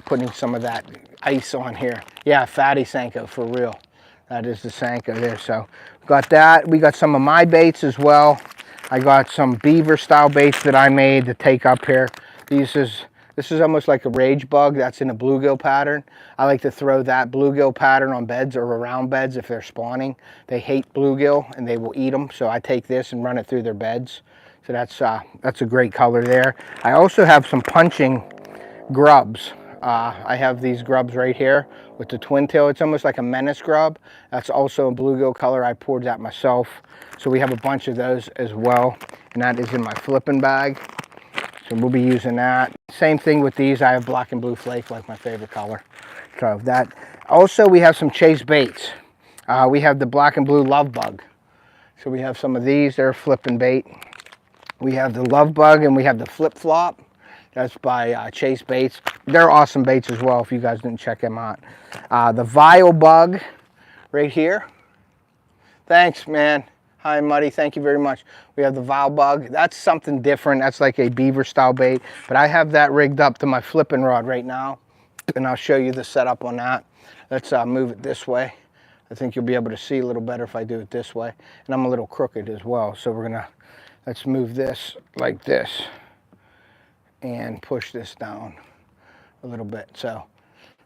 Putting some of that ice on here. Yeah, fatty Senko for real. That is the Senko there. So got that. We got some of my baits as well. I got some beaver style baits that I made to take up here. This is almost like a rage bug that's in a bluegill pattern. I like to throw that bluegill pattern on beds or around beds if they're spawning. They hate bluegill and they will eat them. So I take this and run it through their beds. So that's a great color there. I also have some punching grubs. I have these grubs right here with the twin tail. It's almost like a menace grub. That's also a bluegill color. I poured that myself. So we have a bunch of those as well. And that is in my flipping bag. So we'll be using that. Same thing with these. I have black and blue flake, like my favorite color. So that. Also, we have some chase baits. We have the black and blue love bug. So we have some of these. They're flipping bait. We have the love bug and we have the flip flop. That's by Chase Baits. They're awesome baits as well if you guys didn't check them out. The Vile bug right here. Thanks, man. Hi, Muddy. Thank you very much. We have the Vile bug. That's something different. That's like a beaver style bait. But I have that rigged up to my flipping rod right now. And I'll show you the setup on that. Let's move it this way. I think you'll be able to see a little better if I do it this way. And I'm a little crooked as well. So let's move this like this. And push this down a little bit. So,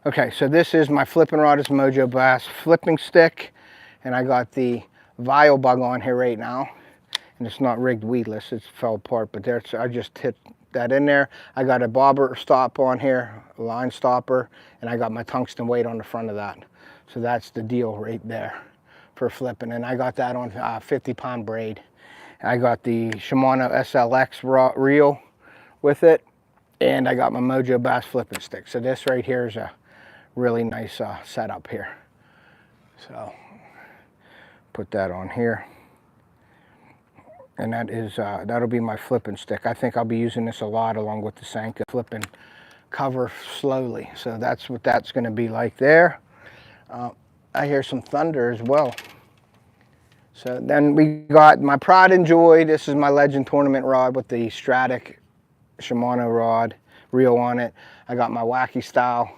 okay, so this is my flipping rod. It's Mojo Bass flipping stick. And I got the Vile bug on here right now. And it's not rigged weedless. It fell apart, but there's, I just hit that in there. I got a bobber stop on here, a line stopper, and I got my tungsten weight on the front of that. So that's the deal right there for flipping. And I got that on 50-pound braid. I got the Shimano SLX reel with it. And I got my Mojo Bass flipping stick. So this right here is a really nice setup here. So put that on here. And that is, that'll be my flipping stick. I think I'll be using this a lot along with the Senko, flipping cover slowly. So that's what that's gonna be like there. I hear some thunder as well. So then we got my Pride and Joy. This is my Legend Tournament rod with the Stratic Shimano rod reel on it. I got my wacky style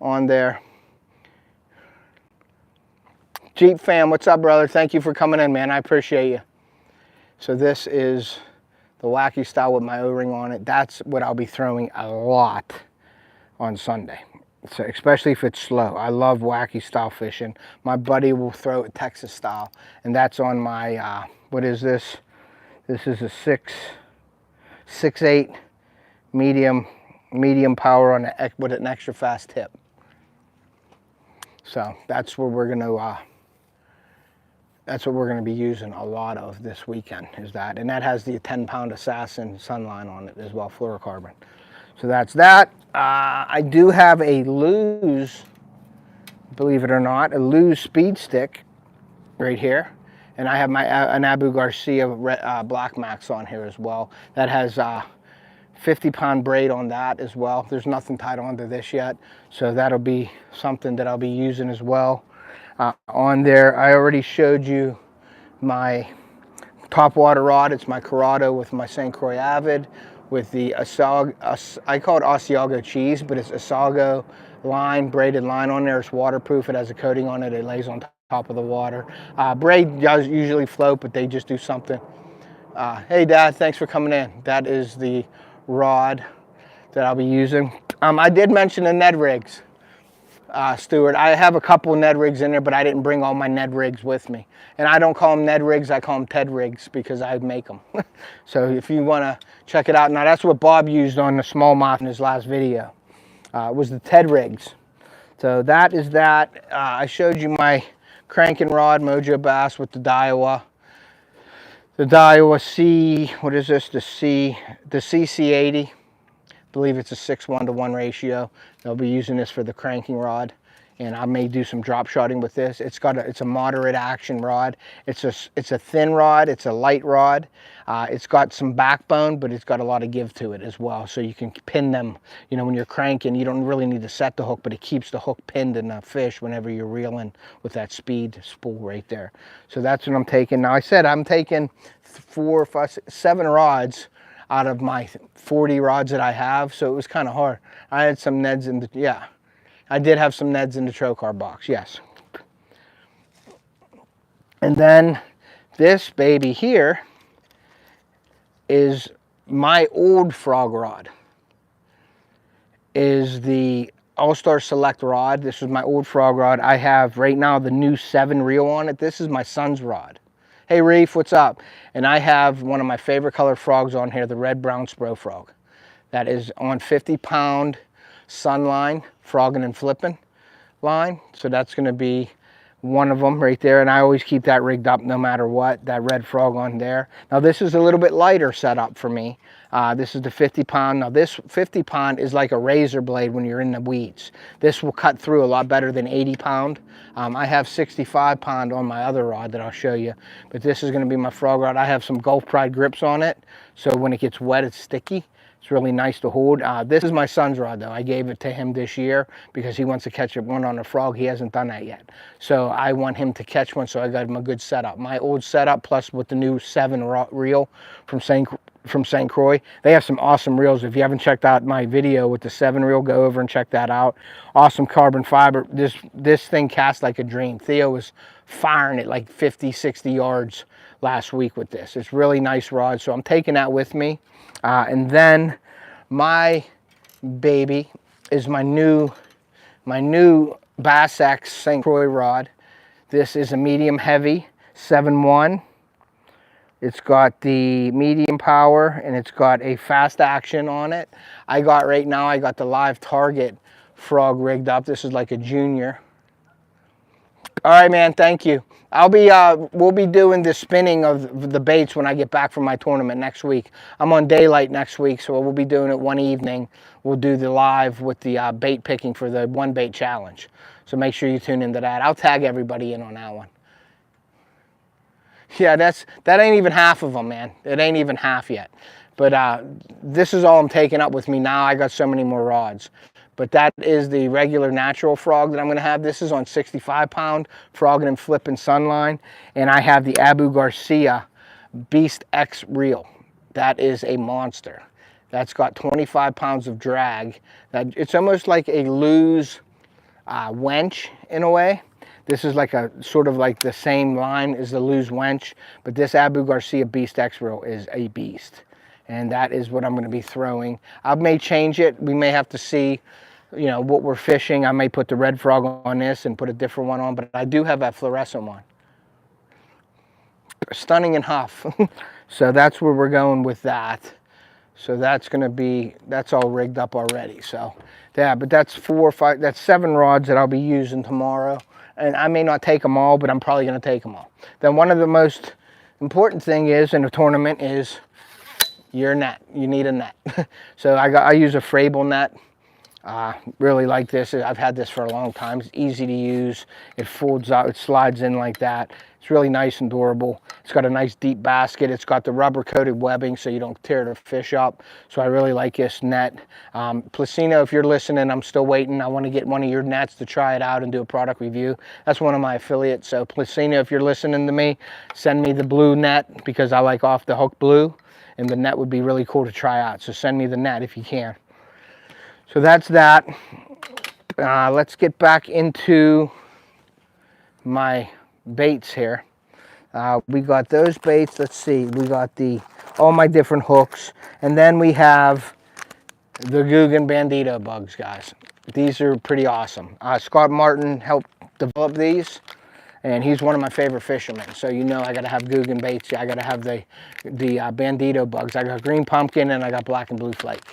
on there. Jeep fam, what's up, brother? Thank you for coming in, man. I appreciate you. So this is the wacky style with my O-ring on it. That's what I'll be throwing a lot on Sunday. So especially if it's slow. I love wacky style fishing. My buddy will throw it Texas style, and that's on my what is this? This is a 6.8 medium power on with an extra fast tip. So that's where we're gonna That's what we're going to be using a lot of this weekend, is that. And that has the 10-pound Assassin Sunline on it as well, fluorocarbon. So that's that. I do have a Lose, believe it or not, a Lose speed stick right here. And I have my an Abu Garcia Black Max on here as well. That has 50-pound braid on that as well. There's nothing tied onto this yet. So that'll be something that I'll be using as well. On there, I already showed you my top water rod. It's my Corrado with my St. Croix Avid with the I call it Asiago cheese, but it's Asiago line, braided line on there. It's waterproof. It has a coating on it. It lays on top of the water. Braid does usually float, but they just do something. Hey Dad, thanks for coming in. That is the rod that I'll be using. I did mention the Ned rigs, Stuart. I have a couple of Ned rigs in there, but I didn't bring all my Ned rigs with me. And I don't call them Ned rigs, I call them Ted rigs because I make them. So if you want to check it out. Now that's what Bob used on the smallmouth in his last video, was the Ted rigs. So that is that. I showed you my cranking rod, Mojo Bass with the Daiwa. The Daiwa C, what is this? The CC80. I believe it's a 6:1 ratio. They'll be using this for the cranking rod, and I may do some drop shotting with this. It's a moderate action rod. It's a thin rod. It's a light rod. It's got some backbone, but it's got a lot of give to it as well. So you can pin them. You know, when you're cranking, you don't really need to set the hook, but it keeps the hook pinned in the fish whenever you're reeling with that speed spool right there. So that's what I'm taking. Now I said I'm taking 4, 5, 7 rods out of my 40 rods that I have, so it was kind of hard. I had some Neds in the, yeah, I did have some Neds in the Trocar box, yes. And then this baby here is my old frog rod. Is the All-Star Select rod. This is my old frog rod. I have right now the new 7 reel on it. This is my son's rod. Hey Reef, what's up? And I have one of my favorite color frogs on here, the red brown spro frog. That is on 50-pound Sunline, frogging and flipping line. So that's gonna be one of them right there. And I always keep that rigged up no matter what, that red frog on there. Now this is a little bit lighter setup for me. This is the 50-pound. Now this 50-pound is like a razor blade when you're in the weeds. This will cut through a lot better than 80-pound. I have 65-pound on my other rod that I'll show you, but this is going to be my frog rod. I have some Gulf Pride grips on it, so when it gets wet, it's sticky. It's really nice to hold. This is my son's rod though. I gave it to him this year because he wants to catch one on a frog. He hasn't done that yet. So I want him to catch one, so I got him a good setup. My old setup plus with the new 7 reel from St. Croix. They have some awesome reels. If you haven't checked out my video with the 7 reel, go over and check that out. Awesome carbon fiber. This thing casts like a dream. Theo was firing it like 50, 60 yards last week with this. It's really nice rod, so I'm taking that with me. And then my baby is my new Bass X St. Croix rod. This is a medium heavy 7-1. It's got the medium power and it's got a fast action on it. I got the live target frog rigged up. This is like a junior. All right, man, thank you. We'll be doing the spinning of the baits when I get back from my tournament next week. I'm on daylight next week, so we'll be doing it one evening. We'll do the live with the bait picking for the one bait challenge. So make sure you tune into that. I'll tag everybody in on that one. Yeah, that ain't even half of them, man. It ain't even half yet. But this is all I'm taking up with me now. I got so many more rods. But that is the regular natural frog that I'm going to have. This is on 65-pound frogging and flipping Sunline. And I have the Abu Garcia Beast X reel. That is a monster. That's got 25 pounds of drag. It's almost like a Lose wench in a way. This is like a sort of like the same line as the Lose wench. But this Abu Garcia Beast X reel is a beast. And that is what I'm going to be throwing. I may change it. We may have to see, you know, what we're fishing. I may put the red frog on this and put a different one on, but I do have that fluorescent one. Stunning and Huff. So that's where we're going with that. So that's going to be, that's all rigged up already. So yeah, but that's 4 or 5, that's 7 rods that I'll be using tomorrow. And I may not take them all, but I'm probably going to take them all. Then one of the most important thing is in a tournament is your net. You need a net. So I use a Frable net. Really like this. I've had this for a long time. It's easy to use. It folds out, it slides in like that. It's really nice and durable. It's got a nice deep basket. It's got the rubber coated webbing so you don't tear the fish up. So I really like this net. Placino, if you're listening, I'm still waiting. I want to get one of your nets to try it out and do a product review. That's one of my affiliates. So Placino, if you're listening to me, send me the blue net because I like off the hook blue, and the net would be really cool to try out. So send me the net if you can. So that's that. Let's get back into my baits here. We got those baits. Let's see. We got all my different hooks. And then we have the Guggen Bandito bugs, guys. These are pretty awesome. Scott Martin helped develop these, and he's one of my favorite fishermen. So you know I got to have Guggen baits. I got to have the Bandito bugs. I got green pumpkin and I got black and blue flake.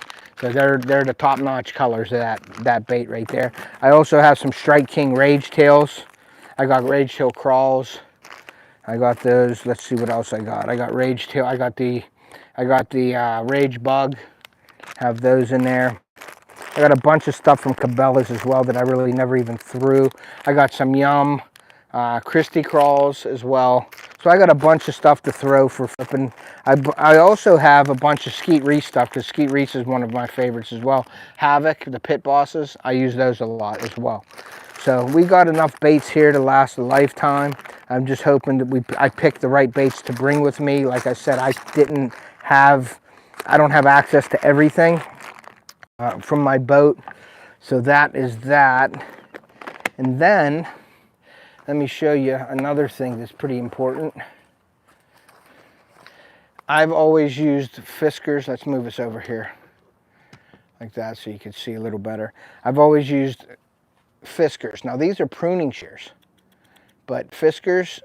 So they're the top-notch colors of that bait right there. I also have some Strike King Rage Tails. I got Rage Tail Crawls. I got those. Let's see what else I got. I got Rage Tail. I got the Rage Bug. Have those in there. I got a bunch of stuff from Cabela's as well that I really never even threw. I got some Yum Christie Crawls as well. So I got a bunch of stuff to throw for flipping. I also have a bunch of Skeet Reese stuff because Skeet Reese is one of my favorites as well. Havoc, the Pit Bosses, I use those a lot as well. So we got enough baits here to last a lifetime. I'm just hoping that I picked the right baits to bring with me. Like I said, I don't have access to everything from my boat. So that is that. And then let me show you another thing that's pretty important. I've always used Fiskars. Let's move us over here like that so you can see a little better. I've always used Fiskars. Now these are pruning shears, but Fiskars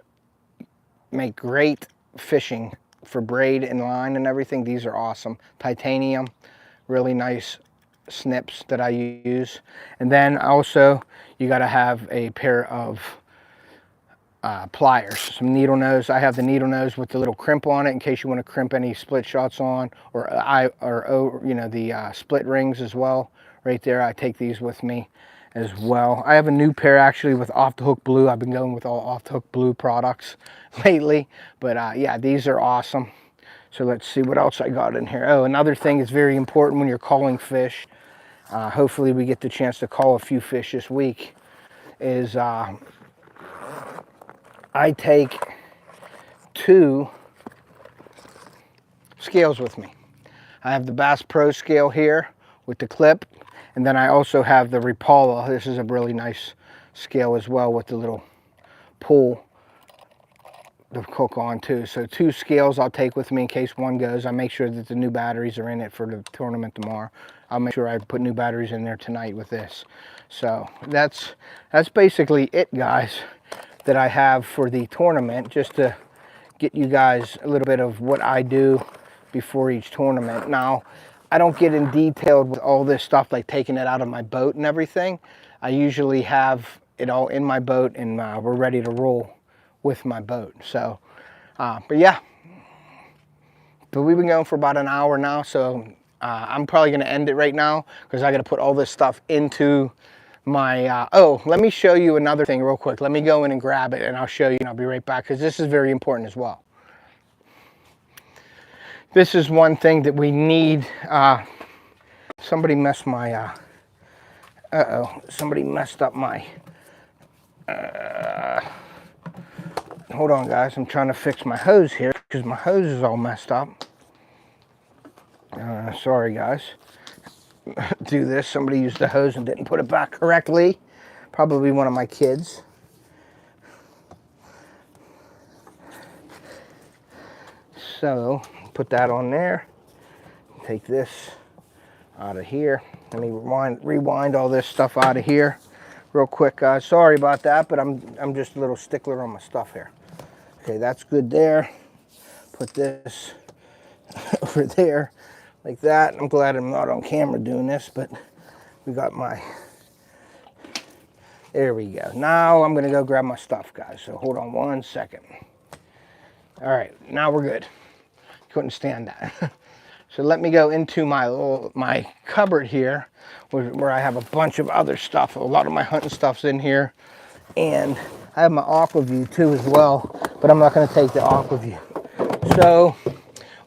make great fishing for braid and line and everything. These are awesome. Titanium, really nice snips that I use. And then also you got to have a pair of pliers, some needle nose. I have the needle nose with the little crimp on it in case you want to crimp any split shots on, or you know, the split rings as well. Right there, I take these with me as well. I have a new pair actually with Off the Hook Blue. I've been going with all Off the Hook Blue products lately, but yeah, these are awesome. So let's see what else I got in here. Oh, another thing is very important when you're calling fish. Hopefully we get the chance to call a few fish this week. Is I take 2 scales with me. I have the Bass Pro scale here with the clip, and then I also have the Rapala. This is a really nice scale as well with the little pull to hook on too. So 2 scales I'll take with me in case one goes. I make sure that the new batteries are in it for the tournament tomorrow. I'll make sure I put new batteries in there tonight with this. So that's basically it, guys, that I have for the tournament, just to get you guys a little bit of what I do before each tournament. Now, I don't get in detail with all this stuff, like taking it out of my boat and everything. I usually have it all in my boat, and we're ready to roll with my boat. So, but yeah. But we've been going for about an hour now, so I'm probably going to end it right now because I got to put all this stuff into my oh, let me show you another thing real quick. Let me go in and grab it and I'll show you, and I'll be right back because this is very important as well. This is one thing that we need. Somebody messed my somebody messed up my hold on, guys, I'm trying to fix my hose here because my hose is all messed up. Sorry, guys. Do this. Somebody used the hose and didn't put it back correctly. Probably one of my kids. So put that on there. Take this out of here. Let me rewind all this stuff out of here real quick, guys. Sorry about that, but I'm just a little stickler on my stuff here. Okay, that's good there. Put this over there like that. I'm glad I'm not on camera doing this, but we got my There we go. Now I'm gonna go grab my stuff, guys. So hold on 1 second. All right, now we're good. Couldn't stand that. So let me go into my cupboard here, where I have a bunch of other stuff. A lot of my hunting stuff's in here, and I have my aqua view too as well. But I'm not gonna take the aqua view. So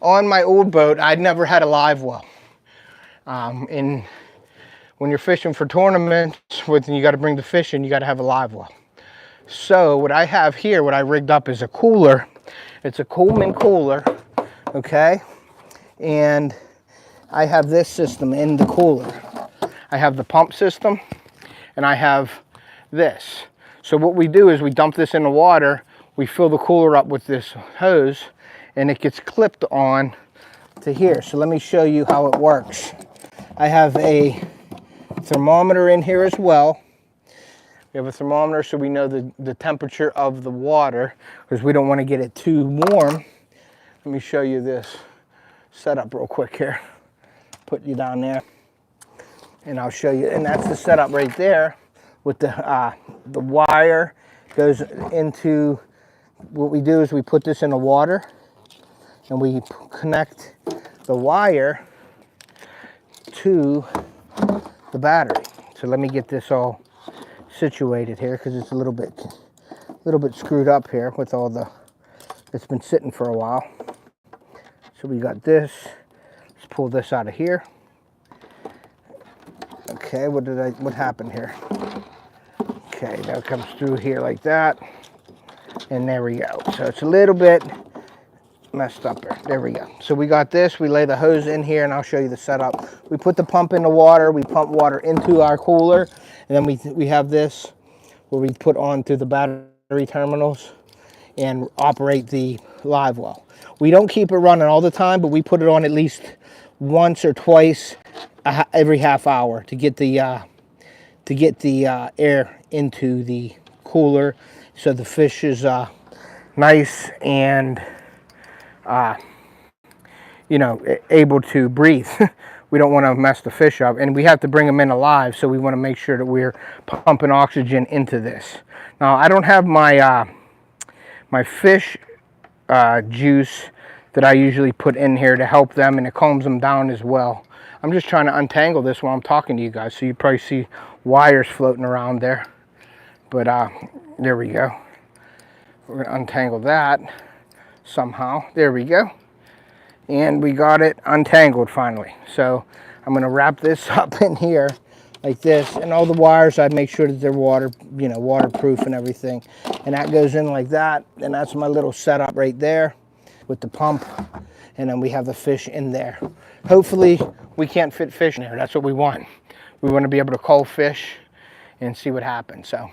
on my old boat, I'd never had a live well. When you're fishing for tournaments, you got to bring the fish in, you got to have a live well. So what I have here, what I rigged up is a cooler. It's a Coleman cooler, okay? And I have this system in the cooler. I have the pump system, and I have this. So what we do is we dump this in the water, we fill the cooler up with this hose, and it gets clipped on to here. So let me show you how it works. I have a thermometer in here as well. We have a thermometer so we know the temperature of the water, because we don't want to get it too warm. Let me show you this setup real quick here. Put you down there, and I'll show you. And that's the setup right there with the wire goes into, what we do is we put this in the water and we connect the wire to the battery. So let me get this all situated here, because it's a little bit screwed up here with all the, it's been sitting for a while. So we got this. Let's pull this out of here. Okay, what happened here? Okay, that comes through here like that, and there we go. So it's a little bit messed up here. There we go. So we got this. We lay the hose in here, and I'll show you the setup. We put the pump in the water. We pump water into our cooler, and then we have this where we put on through the battery terminals and operate the live well. We don't keep it running all the time, but we put it on at least once or twice every half hour to get the air into the cooler, so the fish is nice and you know, able to breathe. We don't want to mess the fish up, and we have to bring them in alive, so we want to make sure that we're pumping oxygen into this. Now, I don't have my my fish juice that I usually put in here to help them, and it calms them down as well. I'm just trying to untangle this while I'm talking to you guys, so you probably see wires floating around there. But there we go. We're going to untangle that somehow. There we go. And we got it untangled finally. So I'm going to wrap this up in here like this, and all the wires, I'd make sure that they're waterproof and everything. And that goes in like that, and that's my little setup right there with the pump, and then we have the fish in there. Hopefully we can't fit fish in there. That's what we want. We want to be able to cull fish and see what happens. So,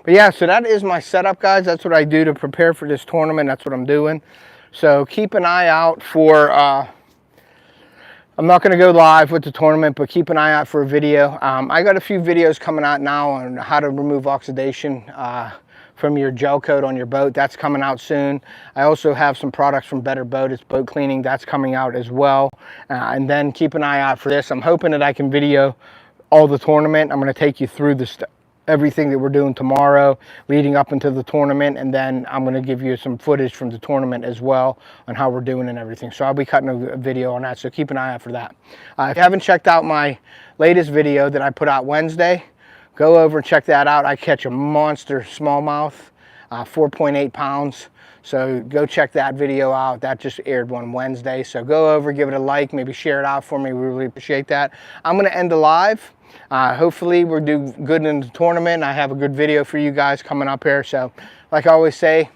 but yeah, so that is my setup, guys. That's what I do to prepare for this tournament. That's what I'm doing. So keep an eye out for, I'm not going to go live with the tournament, but keep an eye out for a video. I got a few videos coming out now on how to remove oxidation from your gel coat on your boat. That's coming out soon. I also have some products from Better Boat. It's boat cleaning. That's coming out as well. And then keep an eye out for this. I'm hoping that I can video all the tournament. I'm going to take you through everything that we're doing tomorrow leading up into the tournament, and then I'm going to give you some footage from the tournament as well on how we're doing and everything. So I'll be cutting a video on that, so keep an eye out for that. If you haven't checked out my latest video that I put out Wednesday, go over and check that out. I catch a monster smallmouth, 4.8 pounds. So go check that video out. That just aired one Wednesday. So go over, give it a like, maybe share it out for me. We really appreciate that. I'm going to end the live. Hopefully we'll do good in the tournament. I have a good video for you guys coming up here. So like I always say,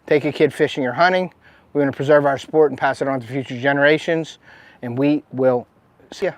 take a kid fishing or hunting. We're going to preserve our sport and pass it on to future generations. And we will see ya.